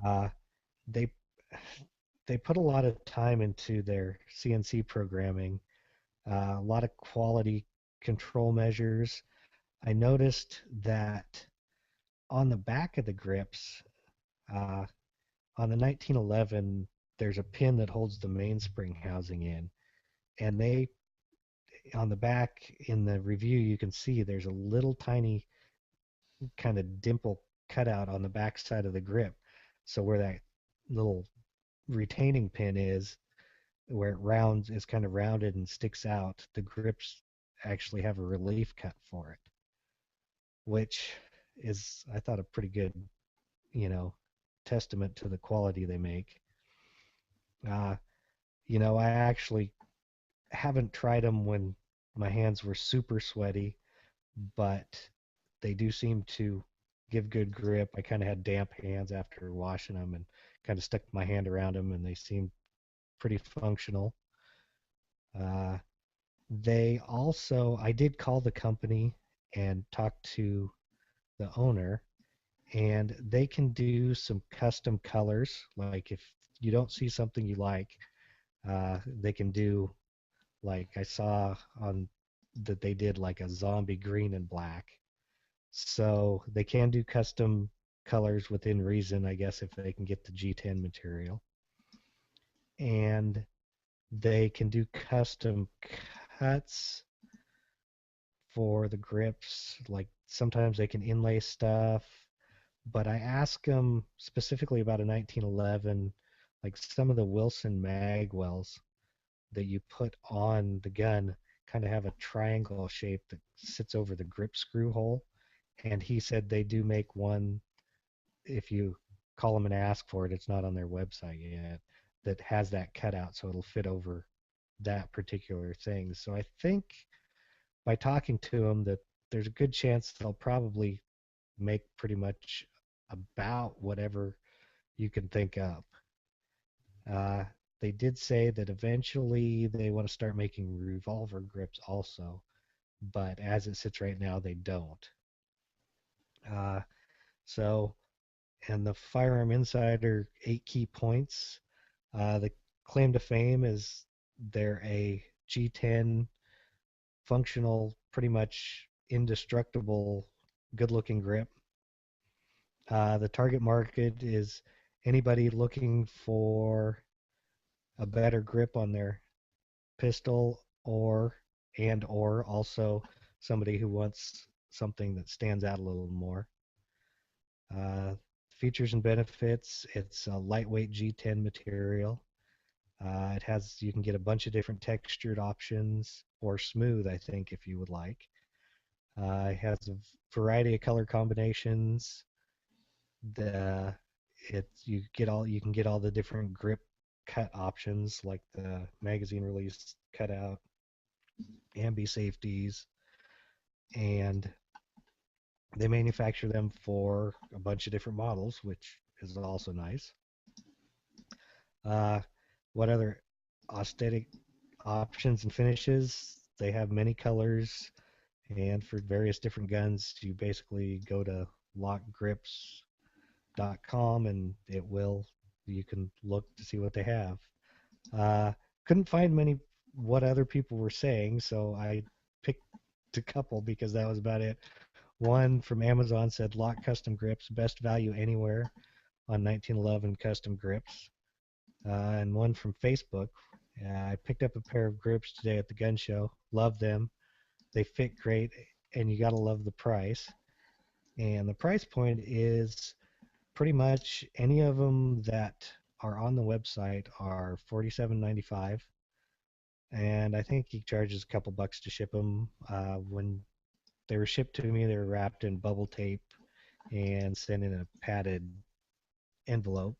Speaker 2: Uh, they they put a lot of time into their CNC programming, a lot of quality control measures. I noticed that on the back of the grips, uh, on the 1911, there's a pin that holds the mainspring housing in, and they on the back in the review you can see there's a little tiny kind of dimple cutout on the back side of the grip. So where that little retaining pin is, where it rounds is kind of rounded and sticks out, the grips actually have a relief cut for it, which is I thought a pretty good, you know, testament to the quality they make. Uh, I actually haven't tried them when my hands were super sweaty, but they do seem to give good grip. I kind of had damp hands after washing them and kind of stuck my hand around them, and they seemed pretty functional. Uh, I did call the company and talk to the owner, and they can do some custom colors. Like if you don't see something you like, they can do, like I saw on that they did like a zombie green and black. So they can do custom colors within reason, I guess, if they can get the G10 material. And they can do custom cuts for the grips. Like sometimes they can inlay stuff. But I asked them specifically about a 1911, like some of the Wilson mag wells that you put on the gun kind of have a triangle shape that sits over the grip screw hole. And he said they do make one if you call them and ask for it, it's not on their website yet, that has that cutout so it'll fit over that particular thing. So I think by talking to them that there's a good chance they'll probably make pretty much about whatever you can think of. Uh, they did say that eventually they want to start making revolver grips also, but as it sits right now, they don't. Uh, so and the Firearm Insider 8 key points. The claim to fame is they're a G10 functional, pretty much indestructible, good looking grip. The target market is anybody looking for a better grip on their pistol or also somebody who wants something that stands out a little more. Uh, Features and benefits, it's a lightweight G10 material. You can get a bunch of different textured options or smooth, I think, if you would like. It has a variety of color combinations. The you can get all the different grip cut options like the magazine release cutout, ambi safeties, and they manufacture them for a bunch of different models, which is also nice. Uh, what other aesthetic options and finishes? They have many colors, and for various different guns, you basically go to lockgrips.com and you can look to see what they have. Uh, couldn't find many what other people were saying, so I picked a couple because that was about it. One from Amazon said Lock Custom Grips, best value anywhere on 1911 custom grips. And one from Facebook. I picked up a pair of grips today at the gun show. Love them. They fit great, and you got to love the price. And the price point is pretty much any of them that are on the website are $47.95, and I think he charges a couple bucks to ship them. When they were shipped to me, they were wrapped in bubble tape and sent in a padded envelope.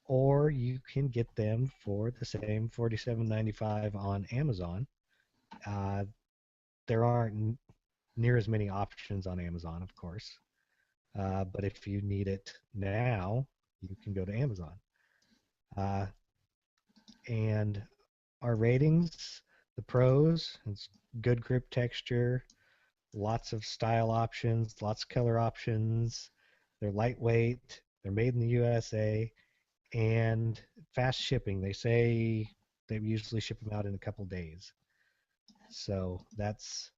Speaker 2: Or you can get them for the same $47.95 on Amazon. Uh, there aren't near as many options on Amazon, of course. But if you need it now, you can go to Amazon. Uh, and our ratings, the pros, it's good grip texture, lots of style options, lots of color options. They're lightweight. They're made in the USA and fast shipping. They say they usually ship them out in a couple days. So that's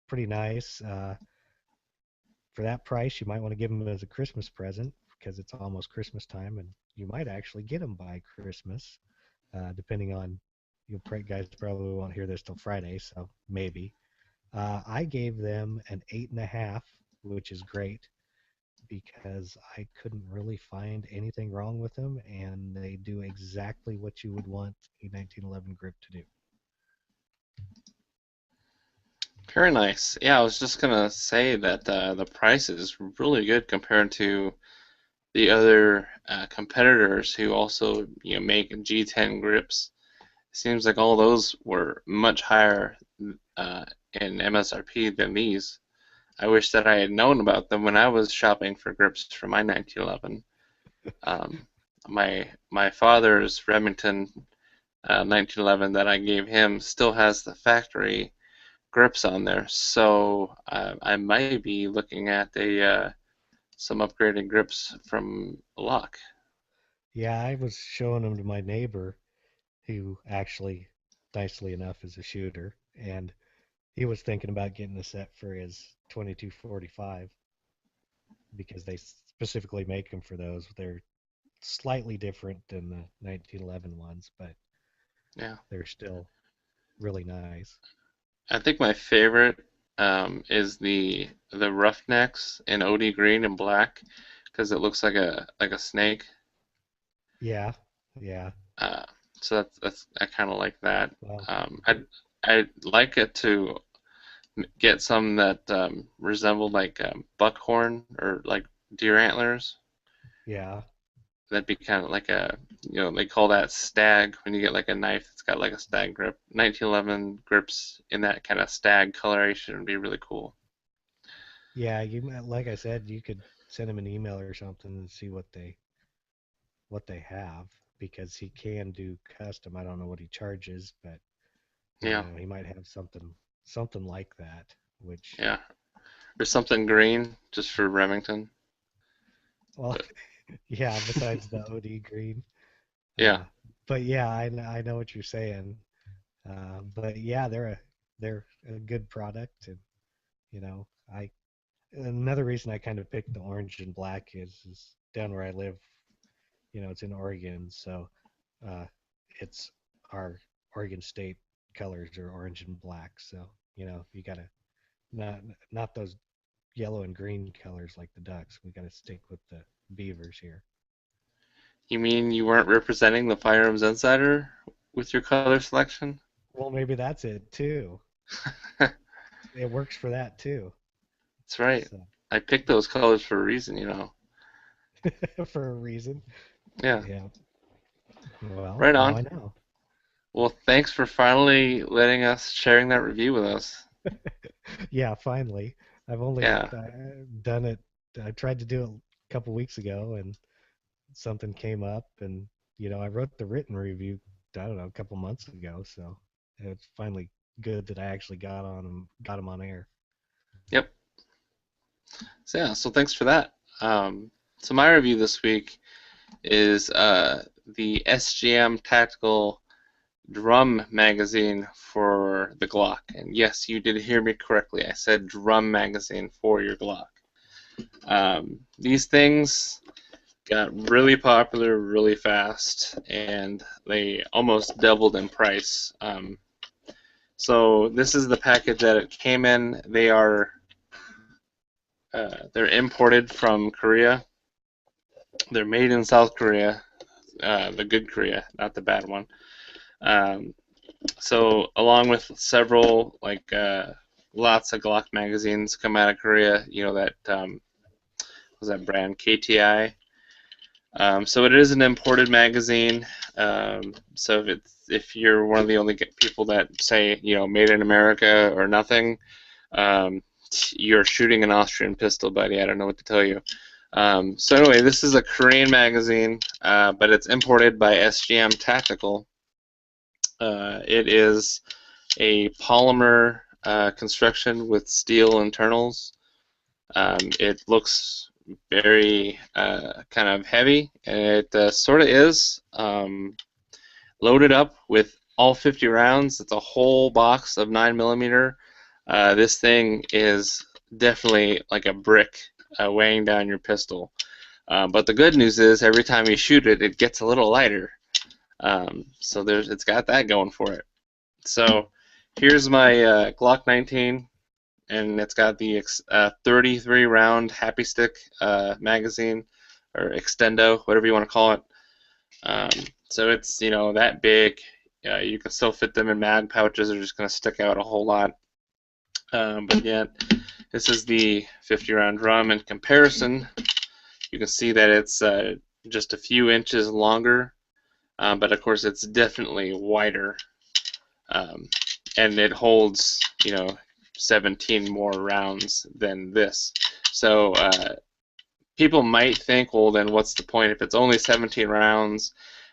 Speaker 2: pretty nice. For that price, you might want to give them as a Christmas present because it's almost Christmas time and you might actually get them by Christmas, depending on you guys probably won't hear this till Friday, so maybe. I gave them an 8.5, which is great because I couldn't really find anything wrong with them, and they do exactly what you would want a 1911 grip to do.
Speaker 1: Very nice. Yeah, I was just gonna say that the price is really good compared to the other competitors who also make G10 grips. It seems like all those were much higher uh, in MSRP than these. I wish that I had known about them when I was shopping for grips for my 1911. Um, my father's Remington 1911 that I gave him still has the factory grips on there, so I might be looking at a some upgraded grips from Lock.
Speaker 2: Yeah, I was showing them to my neighbor, who actually, nicely enough, is a shooter, and he was thinking about getting a set for his 2245 because they specifically make them for those. They're slightly different than the 1911 ones, but
Speaker 1: Yeah,
Speaker 2: they're still really nice.
Speaker 1: I think my favorite is the Roughnecks in OD green and black because it looks like a snake.
Speaker 2: Yeah, yeah.
Speaker 1: Uh, so that's I kind of like that.
Speaker 2: Well,
Speaker 1: I like it to get some that resemble like buckhorn or like deer antlers.
Speaker 2: yeah,
Speaker 1: That'd be kind of like a, they call that stag when you get like a knife that's got like a stag grip. 1911 grips in that kind of stag coloration would be really cool.
Speaker 2: yeah. Like I said, you could send him an email or something and see what they have because he can do custom. I don't know what he charges, but
Speaker 1: Yeah,
Speaker 2: he might have something like that. Which,
Speaker 1: yeah. Or something green just for Remington.
Speaker 2: well,
Speaker 1: But
Speaker 2: yeah. Besides the OD green,
Speaker 1: yeah,
Speaker 2: uh, but yeah, I know what you're saying. But yeah, they're a good product, and you know, I another reason I kind of picked the orange and black is down where I live. It's in Oregon, so uh, it's our Oregon State colors are orange and black. So you gotta not not those yellow and green colors like the ducks. We gotta stick with the beavers here.
Speaker 1: you mean you weren't representing the Firearms Insider with your color selection?
Speaker 2: Well, maybe that's it too.
Speaker 1: That's
Speaker 2: It works for that too.
Speaker 1: right.
Speaker 2: So
Speaker 1: I picked those colors for a reason.
Speaker 2: for a reason.
Speaker 1: Yeah,
Speaker 2: Yeah. Well,
Speaker 1: right
Speaker 2: now
Speaker 1: on.
Speaker 2: I know.
Speaker 1: Well, thanks for finally letting us sharing that review with us.
Speaker 2: Yeah, finally. I've only
Speaker 1: Yeah.
Speaker 2: done it. I tried to do it a couple weeks ago, and something came up, and I wrote the written review. I don't know, a couple months ago, so it's finally good that I actually got them on air.
Speaker 1: Yep. So yeah, so thanks for that. So my review this week is the SGM Tactical Drum Magazine for the Glock. And yes, you did hear me correctly. I said drum magazine for your Glock. These things got really popular really fast, and they almost doubled in price. So this is the package that it came in. They're imported from Korea. They're made in South Korea, the good Korea, not the bad one. Um, so along with several lots of Glock magazines come out of Korea, that was that brand KTI. So it is an imported magazine. So if you're one of the only people that say made in America or nothing, um, you're shooting an Austrian pistol, buddy. I don't know what to tell you. So anyway, this is a Korean magazine, but it's imported by SGM Tactical. It is a polymer construction with steel internals. It looks very kind of heavy, and it sort of is loaded up with all 50 rounds. It's a whole box of 9mm. This thing is definitely like a brick weighing down your pistol. But the good news is every time you shoot it, it gets a little lighter. So it's got that going for it. So here's my Glock 19, and it's got the 33 round Happy Stick magazine, or extendo, whatever you want to call it. Um, so it's that big. You can still fit them in mag pouches. They're just going to stick out a whole lot. But yet, this is the 50 round drum. In comparison, you can see that it's just a few inches longer, but of course it's definitely wider, and it holds 17 more rounds than this. So people might think, well, then what's the point if it's only 17 rounds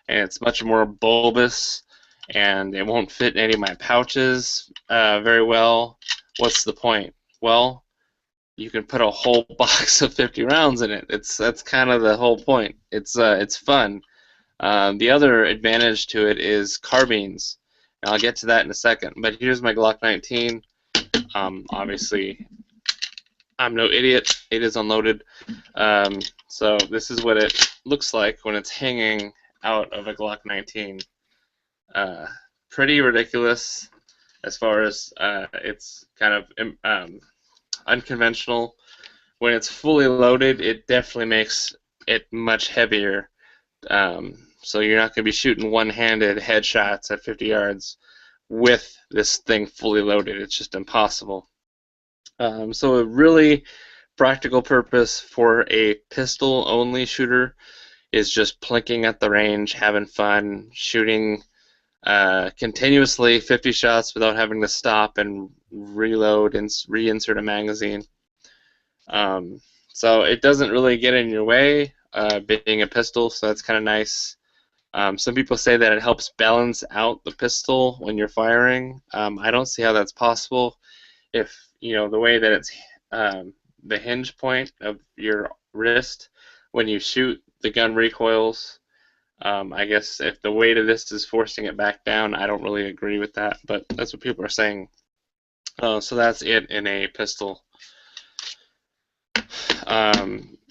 Speaker 1: and it's much more bulbous and it won't fit any of my pouches very well? What's the point? Well, you can put a whole box of 50 rounds in it. That's kind of the whole point. It's fun. The other advantage to it is carbines. And I'll get to that in a second. But here's my Glock 19. Obviously, I'm no idiot. It is unloaded. So this is what it looks like when it's hanging out of a Glock 19. Pretty ridiculous as far as it's kind of unconventional. When it's fully loaded, it definitely makes it much heavier. So you're not going to be shooting one-handed headshots at 50 yards with this thing fully loaded. It's just impossible. So a really practical purpose for a pistol-only shooter is just plinking at the range, having fun, shooting continuously 50 shots without having to stop and reload and reinsert a magazine. So it doesn't really get in your way, being a pistol, so that's kind of nice. Some people say that it helps balance out the pistol when you're firing. I don't see how that's possible. If the way that it's the hinge point of your wrist when you shoot, the gun recoils. I guess if the weight of this is forcing it back down, I don't really agree with that, but that's what people are saying. So that's it in a pistol.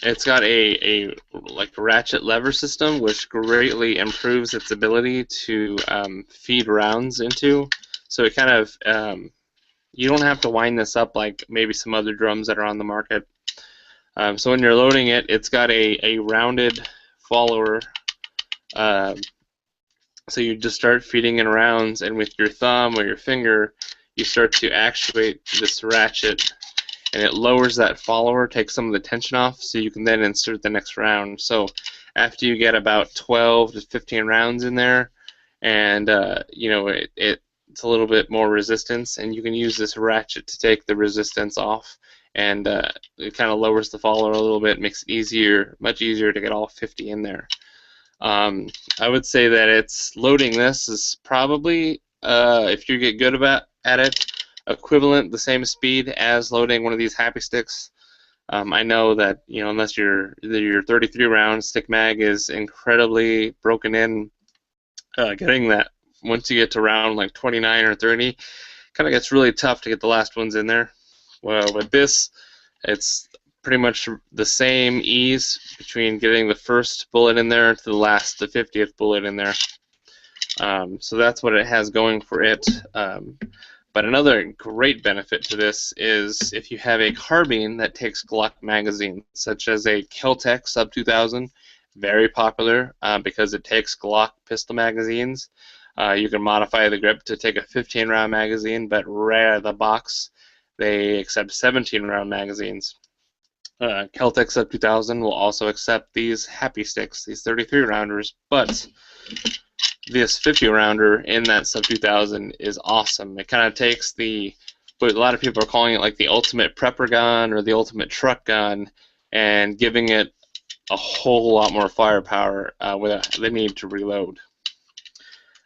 Speaker 1: It's got a ratchet lever system, which greatly improves its ability to feed rounds into. So it kind of you don't have to wind this up like maybe some other drums that are on the market. So when you're loading it, it's got a rounded follower. So you just start feeding in rounds, and with your thumb or your finger, you start to actuate this ratchet, and it lowers that follower, takes some of the tension off, so you can then insert the next round. So after you get about 12 to 15 rounds in there, and it's a little bit more resistance, and you can use this ratchet to take the resistance off, and it kind of lowers the follower a little bit, makes it much easier to get all 50 in there. I would say that it's loading this is probably, if you get good at it, equivalent, the same speed as loading one of these Happy Sticks. I know that unless your 33 round stick mag is incredibly broken in, getting that once you get to round like 29 or 30, kind of gets really tough to get the last ones in there. Well, with this, it's pretty much the same ease between getting the first bullet in there to the 50th bullet in there. So that's what it has going for it. But another great benefit to this is if you have a carbine that takes Glock magazines, such as a Kel-Tec Sub 2000, very popular because it takes Glock pistol magazines. You can modify the grip to take a 15-round magazine, but rare out of the box, they accept 17-round magazines. Kel-Tec Sub 2000 will also accept these Happy Sticks, these 33-rounders, but this 50-rounder in that Sub 2000 is awesome. It kind of takes what a lot of people are calling it like the ultimate prepper gun or the ultimate truck gun, and giving it a whole lot more firepower without the need to reload.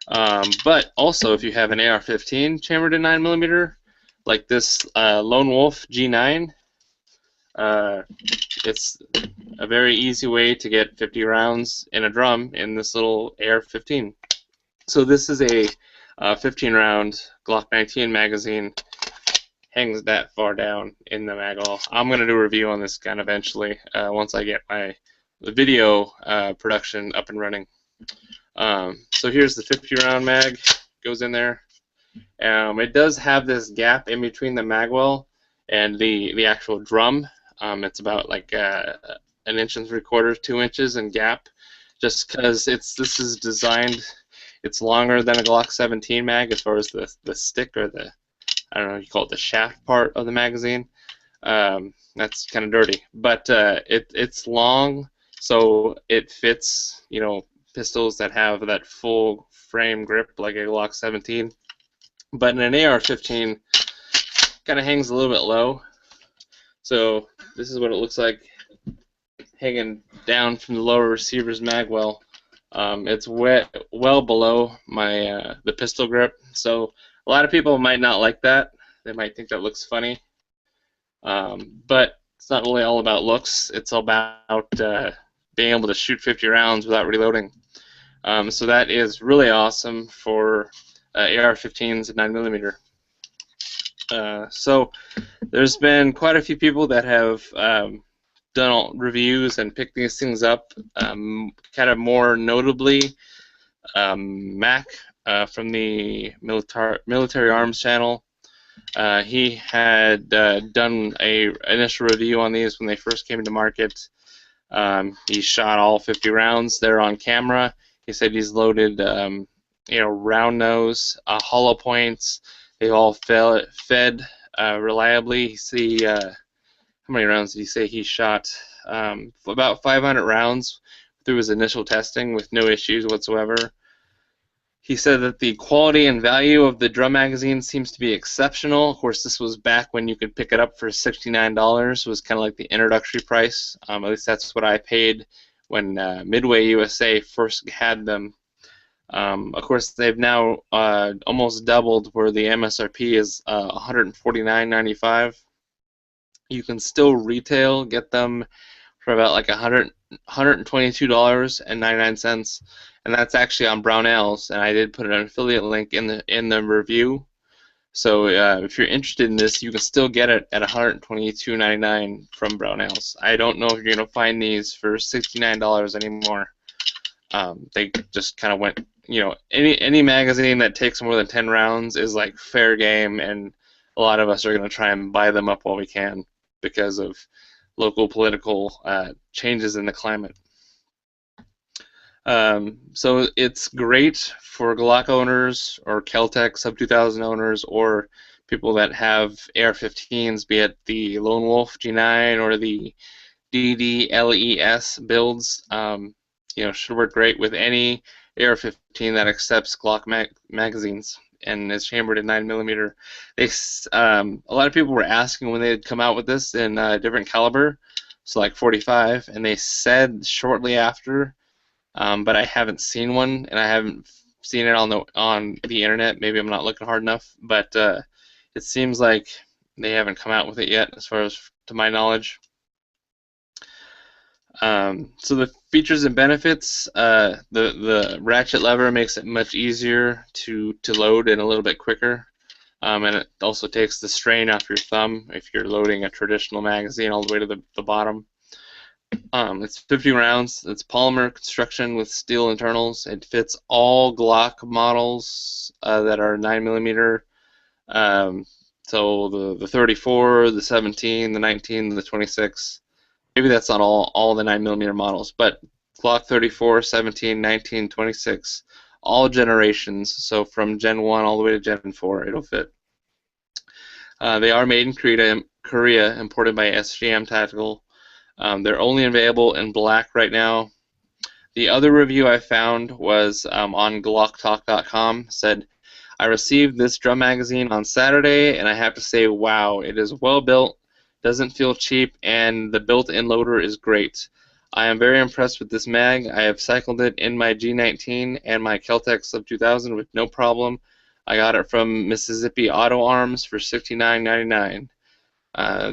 Speaker 1: But also, if you have an AR-15 chambered in 9mm, like this Lone Wolf G9, it's a very easy way to get 50 rounds in a drum in this little AR-15. So this is a 15-round Glock 19 magazine. Hangs that far down in the mag hole. I'm going to do a review on this gun eventually once I get my video production up and running. So here's the 50 round mag, goes in there. It does have this gap in between the magwell and the actual drum. It's about like an inch and 3/4, 2 inches in gap, just because this is designed. It's longer than a Glock 17 mag as far as the stick, or the, I don't know, you call it the shaft part of the magazine. That's kind of dirty, but it's long, so it fits, pistols that have that full frame grip like a Glock 17. But in an AR-15, kind of hangs a little bit low. So this is what it looks like hanging down from the lower receiver's magwell. It's well below the pistol grip. So a lot of people might not like that. They might think that looks funny. But it's not really all about looks. It's all about being able to shoot 50 rounds without reloading. So that is really awesome for AR-15s and 9mm. So there's been quite a few people that have done reviews and picked these things up. Kind of more notably, Mac from the Military Arms channel. He had done a initial review on these when they first came to market. He shot all 50 rounds there on camera. He said he's loaded, round nose, hollow points. They all fed reliably. How many rounds did he say he shot? About 500 rounds through his initial testing with no issues whatsoever. He said that the quality and value of the drum magazine seems to be exceptional. Of course, this was back when you could pick it up for $69. It was kind of like the introductory price. At least that's what I paid when Midway USA first had them. Of course, they've now almost doubled, where the MSRP is $149.95. You can still get them for about like $122.99, and that's actually on Brownells. And I did put an affiliate link in the review. So if you're interested in this, you can still get it at $122.99 from Brownells. I don't know if you're gonna find these for $69 anymore. They just kind of went, any magazine that takes more than 10 rounds is like fair game, and a lot of us are gonna try and buy them up while we can because of local political changes in the climate. So it's great for Glock owners or Kel-Tec Sub 2000 owners, or people that have AR-15s, be it the Lone Wolf G9 or the DDLES builds. Should work great with any AR-15 that accepts Glock magazines and is chambered in 9mm. A lot of people were asking when they had come out with this in different caliber, so like 45, and they said shortly after, but I haven't seen one, and I haven't seen it on the internet. Maybe I'm not looking hard enough, but it seems like they haven't come out with it yet, as far as to my knowledge. So the features and benefits, the ratchet lever makes it much easier to load and a little bit quicker, and it also takes the strain off your thumb if you're loading a traditional magazine all the way to the bottom. It's 50 rounds. It's polymer construction with steel internals. It fits all Glock models that are 9mm. So the 34, the 17, the 19, the 26. Maybe that's not all the 9mm models, but Glock 34, 17, 19, 26, all generations. So from Gen 1 all the way to Gen 4, it'll fit. They are made in Korea, imported by SGM Tactical. They're only available in black right now. The other review I found was on GlockTalk.com. Said, I received this drum magazine on Saturday, and I have to say, wow, it is well built, doesn't feel cheap, and the built-in loader is great. I am very impressed with this mag. I have cycled it in my G19 and my Kel-Tec Sub 2000 with no problem. I got it from Mississippi Auto Arms for $69.99.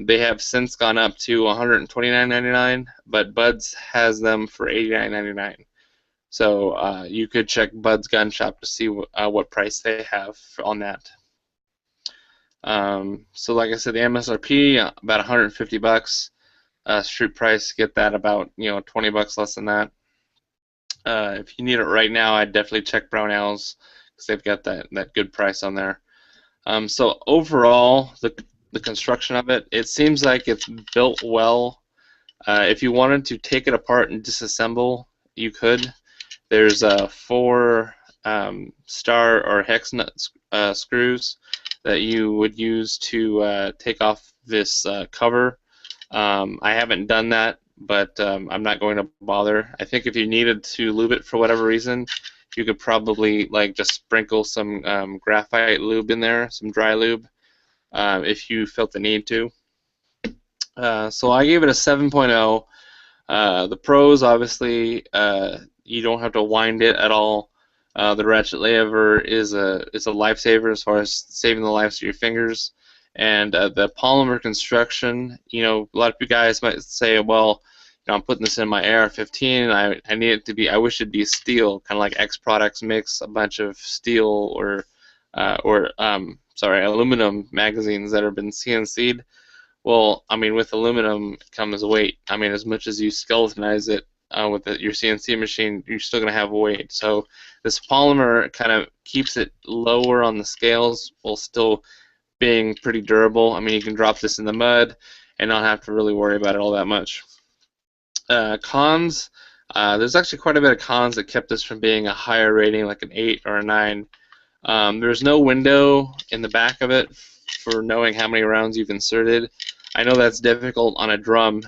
Speaker 1: They have since gone up to $129.99, but Bud's has them for $89.99. So you could check Bud's Gun Shop to see what price they have on that. So like I said, the MSRP about $150. street price. Get that about 20 bucks less than that. If you need it right now, I'd definitely check Brownells because they've got that good price on there. So overall, the construction of it, it seems like it's built well. If you wanted to take it apart and disassemble, you could. There's four star or hex nut screws that you would use to take off this cover. I haven't done that, but I'm not going to bother. I think if you needed to lube it for whatever reason, you could probably just sprinkle some graphite lube in there, some dry lube, if you felt the need to. So I gave it a 7.0. The pros, obviously, you don't have to wind it at all. The ratchet lever is a lifesaver as far as saving the lives of your fingers. And the polymer construction, a lot of you guys might say, well, I'm putting this in my AR-15, and I need it to be, I wish it'd be steel, kind of like X Products makes a bunch of steel or aluminum magazines that have been CNC'd. Well, I mean, with aluminum comes weight. I mean, as much as you skeletonize it with your CNC machine, you're still going to have weight. So this polymer kind of keeps it lower on the scales while still being pretty durable. I mean, you can drop this in the mud and not have to really worry about it all that much. Cons, there's actually quite a bit of cons that kept this from being a higher rating, like an 8 or a 9. There's no window in the back of it for knowing how many rounds you've inserted. I know that's difficult on a drum.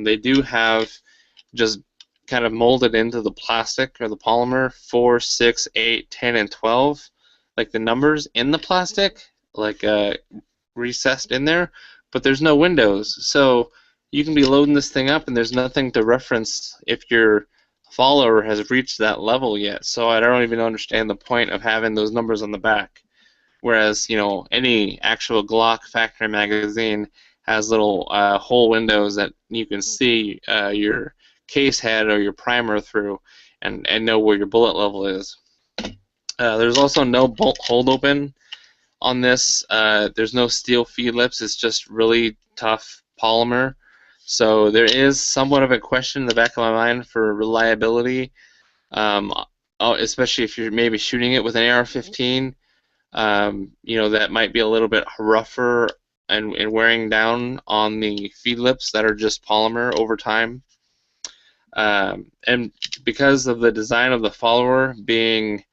Speaker 1: They do have just kind of molded into the plastic or the polymer 4, 6, 8, 10, and 12, like the numbers in the plastic, like recessed in there, but there's no windows. So you can be loading this thing up and there's nothing to reference if your follower has reached that level yet. So I don't even understand the point of having those numbers on the back. Whereas, any actual Glock factory magazine has little hole windows that you can see your case head or your primer through and know where your bullet level is. There's also no bolt hold open on this. There's no steel feed lips. It's just really tough polymer. So there is somewhat of a question in the back of my mind for reliability, especially if you're maybe shooting it with an AR-15. That might be a little bit rougher and wearing down on the feed lips that are just polymer over time. And because of the design of the follower being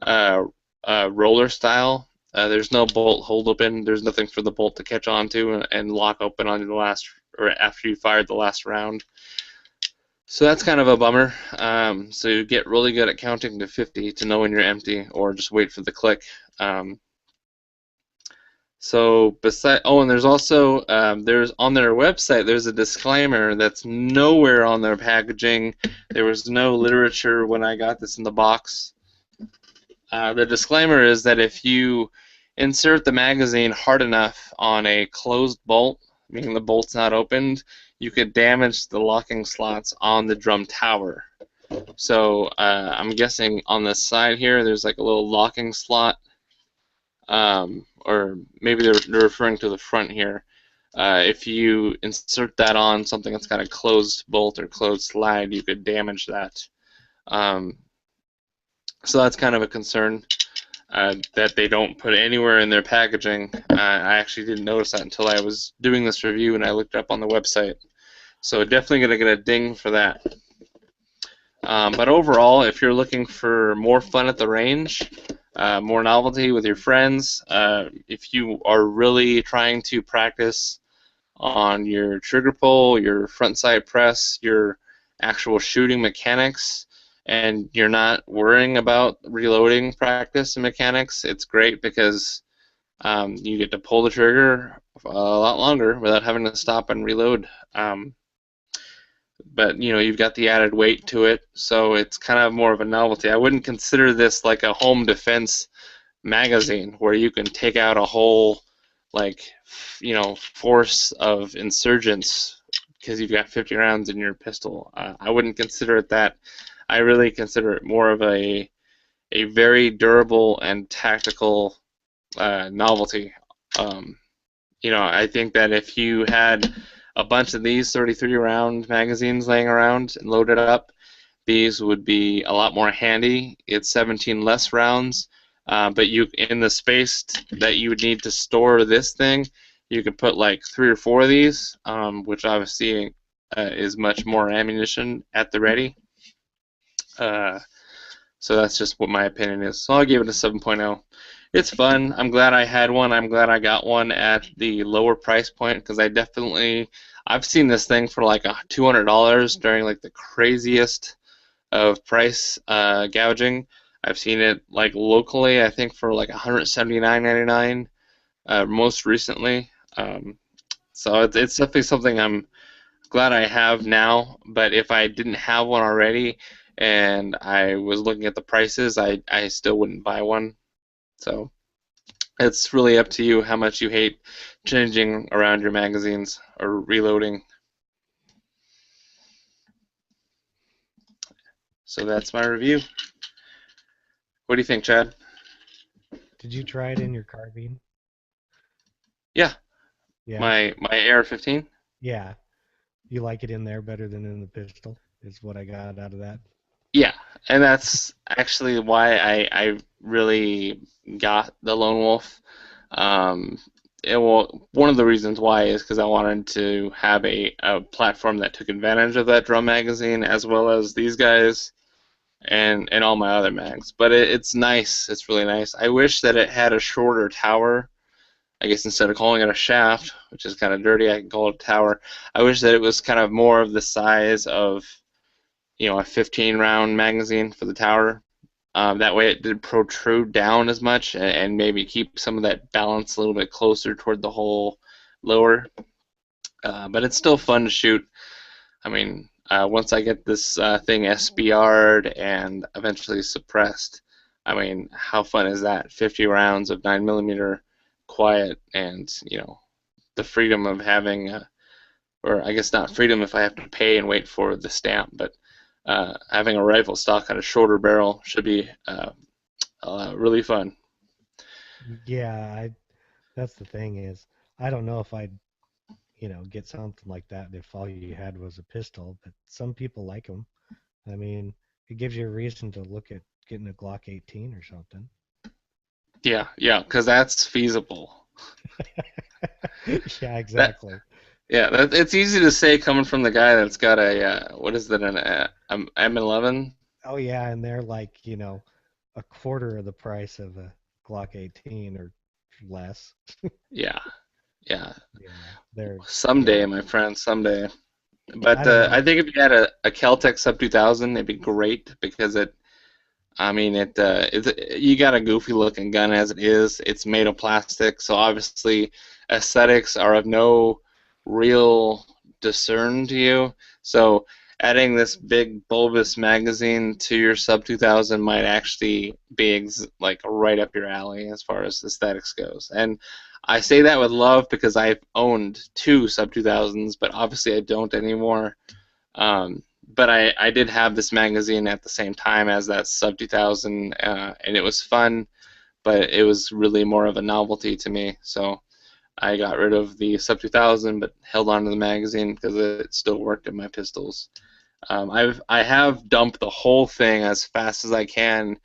Speaker 1: roller style, there's no bolt hold open. There's nothing for the bolt to catch onto and lock open on the last, or after you fired the last round. So that's kind of a bummer. So you get really good at counting to 50 to know when you're empty, or just wait for the click. And there's also there's on their website there's a disclaimer that's nowhere on their packaging. There was no literature when I got this in the box. The disclaimer is that if you insert the magazine hard enough on a closed bolt, meaning the bolt's not opened, you could damage the locking slots on the drum tower. So I'm guessing on the side here there's like a little locking slot, or maybe they're referring to the front here. If you insert that on something that's got a closed bolt or closed slide, you could damage that. So that's kind of a concern that they don't put anywhere in their packaging. I actually didn't notice that until I was doing this review and I looked up on the website. So definitely going to get a ding for that. But overall, if you're looking for more fun at the range, more novelty with your friends, if you are really trying to practice on your trigger pull, your front side press, your actual shooting mechanics, and you're not worrying about reloading practice and mechanics, it's great because you get to pull the trigger a lot longer without having to stop and reload. But you've got the added weight to it, so it's kind of more of a novelty. I wouldn't consider this like a home defense magazine where you can take out a whole force of insurgents because you've got 50 rounds in your pistol. I wouldn't consider it that. I really consider it more of a very durable and tactical novelty. I think that if you had a bunch of these 33 round magazines laying around and loaded up, these would be a lot more handy. It's 17 less rounds, but you in the space that you would need to store this thing, you could put like 3 or 4 of these, which obviously is much more ammunition at the ready. Uh, so that's just what my opinion is. So I'll give it a 7.0. It's fun. I'm glad I had one. I'm glad I got one at the lower price point because I've seen this thing for like $200 during like the craziest of price gouging. I've seen it like locally, I think for like 179.99 most recently. So it's definitely something I'm glad I have now. But if I didn't have one already and I was looking at the prices, I still wouldn't buy one. So it's really up to you how much you hate changing around your magazines or reloading. So that's my review. What do you think, Chad?
Speaker 2: Did you try it in your carbine?
Speaker 1: Yeah,
Speaker 2: Yeah.
Speaker 1: my AR-15.
Speaker 2: Yeah. You like it in there better than in the pistol, is what I got out of that.
Speaker 1: Yeah, and that's actually why I really got the Lone Wolf. Um, one of the reasons why is because I wanted to have a platform that took advantage of that drum magazine as well as these guys and all my other mags. But it's nice. It's really nice. I wish that it had a shorter tower. I guess instead of calling it a shaft, which is kind of dirty, I can call it a tower. I wish that it was kind of more of the size of a 15 round magazine for the tower. That way it did protrude down as much and maybe keep some of that balance a little bit closer toward the hole lower. But it's still fun to shoot. I mean, once I get this thing SBR'd and eventually suppressed, I mean, how fun is that? 50 rounds of 9mm quiet and, the freedom of having or I guess not freedom if I have to pay and wait for the stamp, but having a rifle stock on a shorter barrel should be really fun.
Speaker 2: Yeah, that's the thing is, I don't know if I'd, get something like that if all you had was a pistol, but some people like them. I mean, it gives you a reason to look at getting a Glock 18 or something.
Speaker 1: Yeah, yeah, because that's feasible.
Speaker 2: Yeah,
Speaker 1: That
Speaker 2: exactly.
Speaker 1: yeah, it's easy to say coming from the guy that's got a what is that an M11?
Speaker 2: Oh yeah, and they're like, a quarter of the price of a Glock 18 or less.
Speaker 1: Yeah, yeah.
Speaker 2: Yeah, they're
Speaker 1: Someday,
Speaker 2: yeah.
Speaker 1: my friend, someday.
Speaker 2: I
Speaker 1: But
Speaker 2: don't know.
Speaker 1: I think if you had a Kel-Tec Sub 2000, it'd be great because I mean, you got a goofy looking gun as it is. It's made of plastic, so obviously aesthetics are of no real discern to you. So adding this big bulbous magazine to your Sub 2000 might actually be like right up your alley as far as aesthetics goes. And I say that with love because I've owned 2 Sub 2000s, but obviously I don't anymore. But I did have this magazine at the same time as that Sub 2000, and it was fun, but it was really more of a novelty to me. So I got rid of the Sub 2000, but held on to the magazine because it still worked in my pistols. I have dumped the whole thing as fast as I can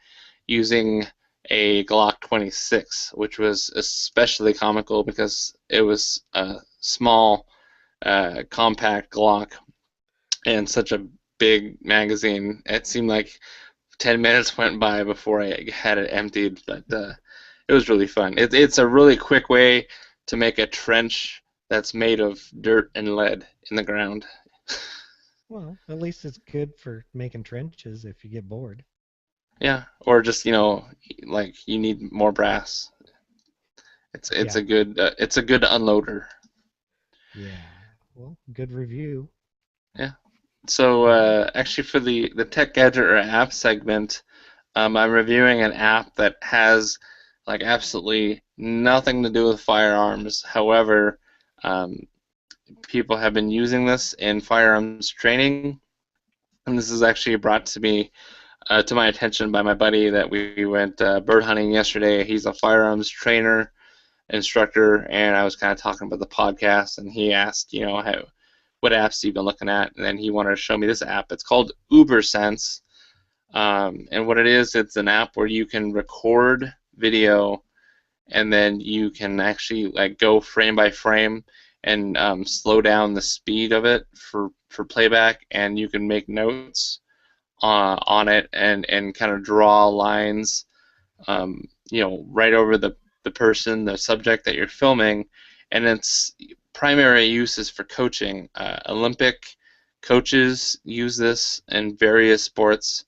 Speaker 1: using a Glock 26, which was especially comical because it was a small, compact Glock and such a big magazine. It seemed like 10 minutes went by before I had it emptied, but it was really fun. It's a really quick way to make a trench that's made of dirt and lead in the ground.
Speaker 2: Well, at least it's good for making trenches if you get bored.
Speaker 1: Yeah, or just like you need more brass. It's
Speaker 2: Yeah,
Speaker 1: a good unloader.
Speaker 2: yeah. Well, good review.
Speaker 1: Yeah. So actually, for the tech gadget or app segment, I'm reviewing an app that has like absolutely nothing to do with firearms. However, um, people have been using this in firearms training, and this is actually brought to my attention by my buddy that we went bird hunting yesterday. He's a firearms trainer, instructor, and I was kind of talking about the podcast, and he asked, what apps you've been looking at, and then he wanted to show me this app. It's called UberSense, and what it is, it's an app where you can record video, and then you can actually like go frame by frame and slow down the speed of it for playback, and you can make notes on it and kind of draw lines, right over the person, the subject that you're filming, and its primary use is for coaching. Olympic coaches use this in various sports,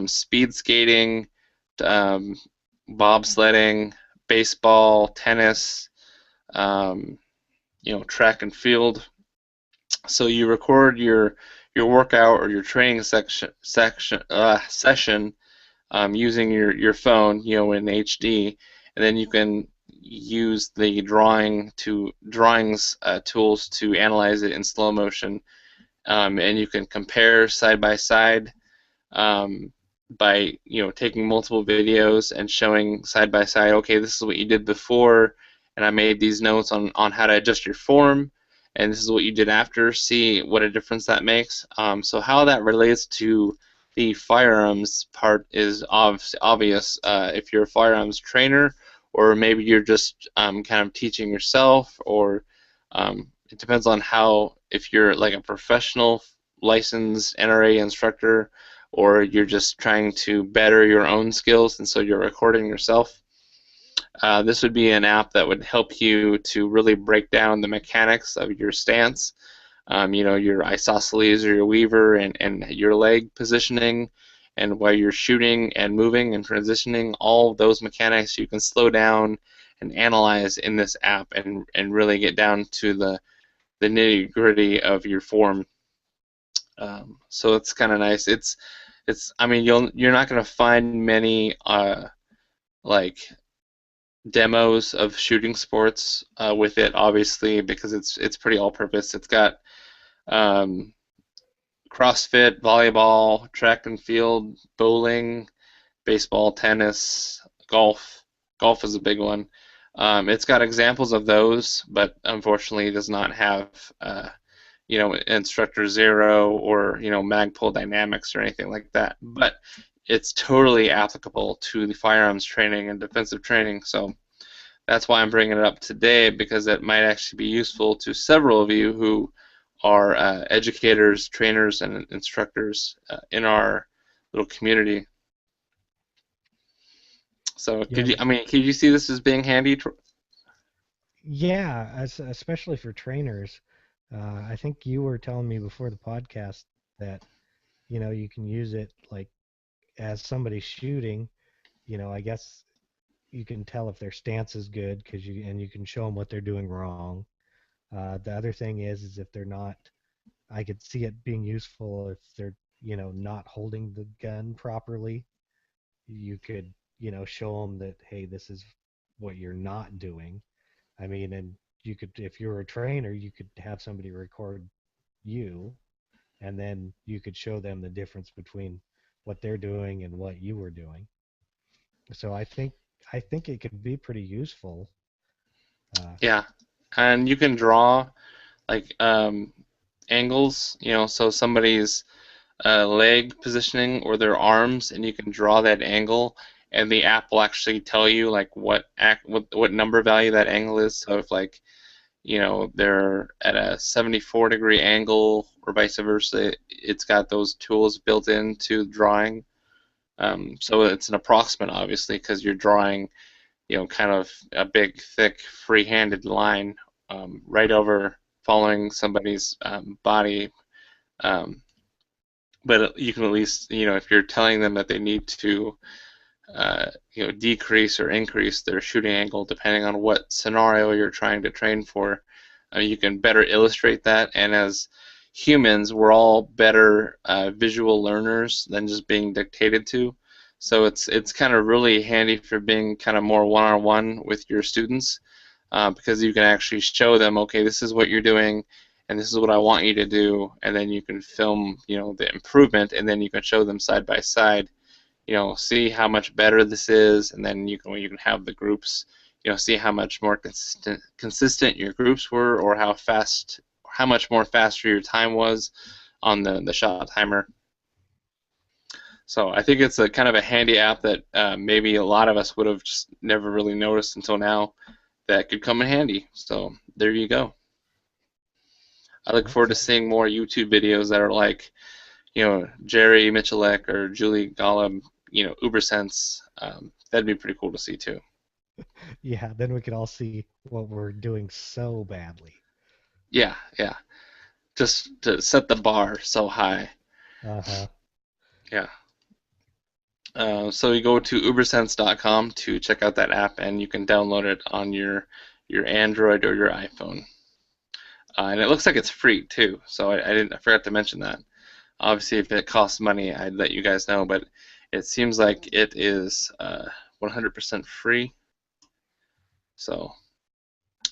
Speaker 1: speed skating, um, bobsledding, baseball, tennis, um, track and field. So you record your workout or your training session using your phone, in HD, and then you can use the drawings tools to analyze it in slow motion, and you can compare side by side, um, by taking multiple videos and showing side by side. Okay, this is what you did before, and I made these notes on how to adjust your form, and this is what you did after. See what a difference that makes. So how that relates to the firearms part is obvious. If you're a firearms trainer, or maybe you're just kind of teaching yourself, or it depends on how, if you're like a professional licensed NRA instructor, or you're just trying to better your own skills and so you're recording yourself. This would be an app that would help you to really break down the mechanics of your stance, your isosceles or your weaver, and your leg positioning, and while you're shooting and moving and transitioning, all of those mechanics you can slow down and analyze in this app, and really get down to the nitty gritty of your form. So it's kind of nice. I mean, you're not going to find many like demos of shooting sports with it, obviously, because it's pretty all-purpose. It's got um, CrossFit, volleyball, track and field, bowling, baseball, tennis, golf. Golf is a big one. It's got examples of those, but unfortunately, it does not have Instructor Zero, or Magpul Dynamics or anything like that. But it's totally applicable to the firearms training and defensive training. So that's why I'm bringing it up today, because it might actually be useful to several of you who are educators, trainers, and instructors in our little community. So
Speaker 2: Yeah,
Speaker 1: could you see this as being handy?
Speaker 2: yeah, especially for trainers. I think you were telling me before the podcast that you can use it like as somebody shooting. I guess you can tell if their stance is good because you can show them what they're doing wrong. The other thing is if they're not, I could see it being useful if they're not holding the gun properly. You could show them that, hey, this is what you're not doing. I mean, and you could, if you're a trainer, you could have somebody record you, and then you could show them the difference between what they're doing and what you were doing. So I think it could be pretty useful.
Speaker 1: Yeah, and you can draw like angles, so somebody's leg positioning or their arms, and you can draw that angle, and the app will actually tell you like what number value that angle is. So if like they're at a 74-degree angle or vice versa, it's got those tools built into drawing. So it's an approximate, obviously, because you're drawing kind of a big, thick, free-handed line right over following somebody's body. Um, but you can at least, if you're telling them that they need to, decrease or increase their shooting angle depending on what scenario you're trying to train for, you can better illustrate that. And as humans, we're all better visual learners than just being dictated to. So it's kind of really handy for being kind of more one-on-one with your students, because you can actually show them, okay, this is what you're doing, and this is what I want you to do, and then you can film, the improvement, and then you can show them side by side, see how much better this is, and then you can have the groups, see how much more consistent your groups were, or how much more faster your time was on the shot timer. So I think it's a kind of a handy app that maybe a lot of us would have just never really noticed until now that could come in handy. So there you go. I look
Speaker 2: Well,
Speaker 1: forward to seeing more YouTube videos that are like, Jerry Michalek or Julie Golub, UberSense. That'd be pretty cool to see too.
Speaker 2: yeah, then we could all see what we're doing so badly.
Speaker 1: Yeah, yeah. Just to set the bar so high.
Speaker 2: Uh-huh.
Speaker 1: Yeah. So you go to ubersense.com to check out that app, and you can download it on your Android or your iPhone. And it looks like it's free too. So I forgot to mention that. Obviously, if it costs money, I'd let you guys know, but it seems like it is 100% free. So,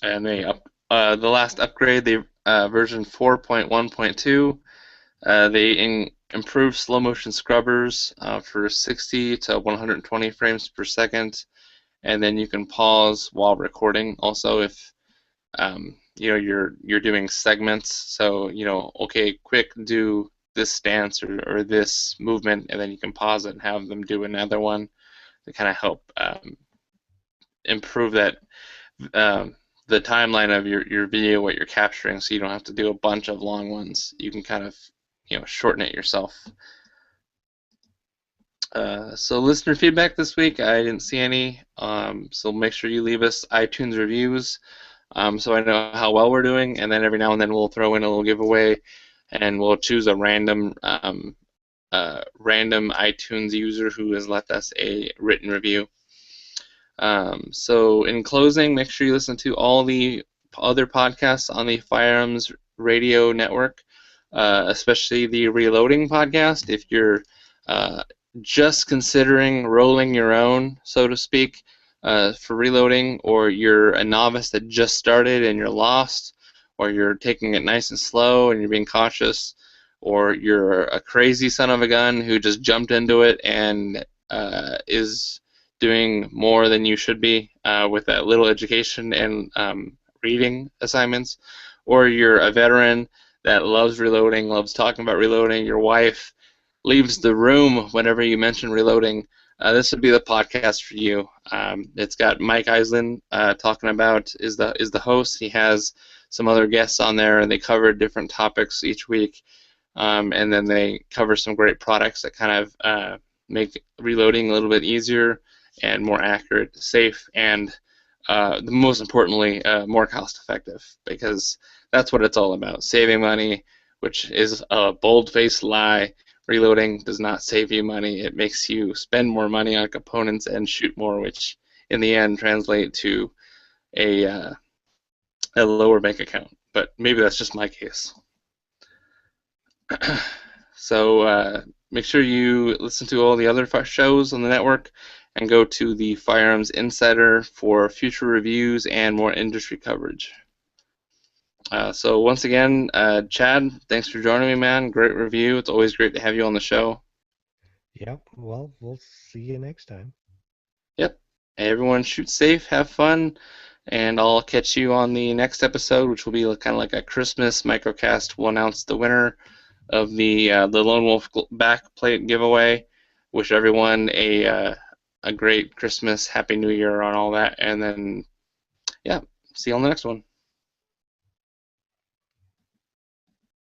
Speaker 1: and the last upgrade, the version 4.1.2, they improved slow motion scrubbers for 60 to 120 frames per second, and then you can pause while recording. Also, if you're doing segments, so okay, quick, do this stance or this movement, and then you can pause it and have them do another one to kind of help improve that the timeline of your video, what you're capturing, so you don't have to do a bunch of long ones. You can kind of shorten it yourself. So listener feedback this week, I didn't see any. So make sure you leave us iTunes reviews, so I know how well we're doing, and then every now and then we'll throw in a little giveaway, and we'll choose a random iTunes user who has left us a written review. So in closing, make sure you listen to all the other podcasts on the Firearms Radio Network, especially the Reloading podcast. If you're just considering rolling your own, so to speak, for reloading, or you're a novice that just started and you're lost, or you're taking it nice and slow and you're being cautious, or you're a crazy son of a gun who just jumped into it and is doing more than you should be with that little education and reading assignments, or you're a veteran that loves reloading, loves talking about reloading, your wife leaves the room whenever you mention reloading, this would be the podcast for you. It's got Mike Eisland talking about is the host. He has some other guests on there, and they cover different topics each week, and then they cover some great products that kind of make reloading a little bit easier and more accurate, safe, and most importantly, more cost-effective, because that's what it's all about: saving money, which is a bold-faced lie. Reloading does not save you money. It makes you spend more money on components and shoot more, which in the end translate to a lower bank account. But maybe that's just my case. So make sure you listen to all the other shows on the network and go to the Firearms Insider for future reviews and more industry coverage. So once again, Chad, thanks for joining me, man. Great review. It's always great to have you on the show.
Speaker 2: Yep. Well, we'll see you next time.
Speaker 1: Yep. Hey, everyone, shoot safe, have fun, and I'll catch you on the next episode, which will be kind of like a Christmas microcast. We'll announce the winner of the Lone Wolf backplate giveaway. Wish everyone a great Christmas, Happy New Year on all that, and then, yeah, see you on the next one.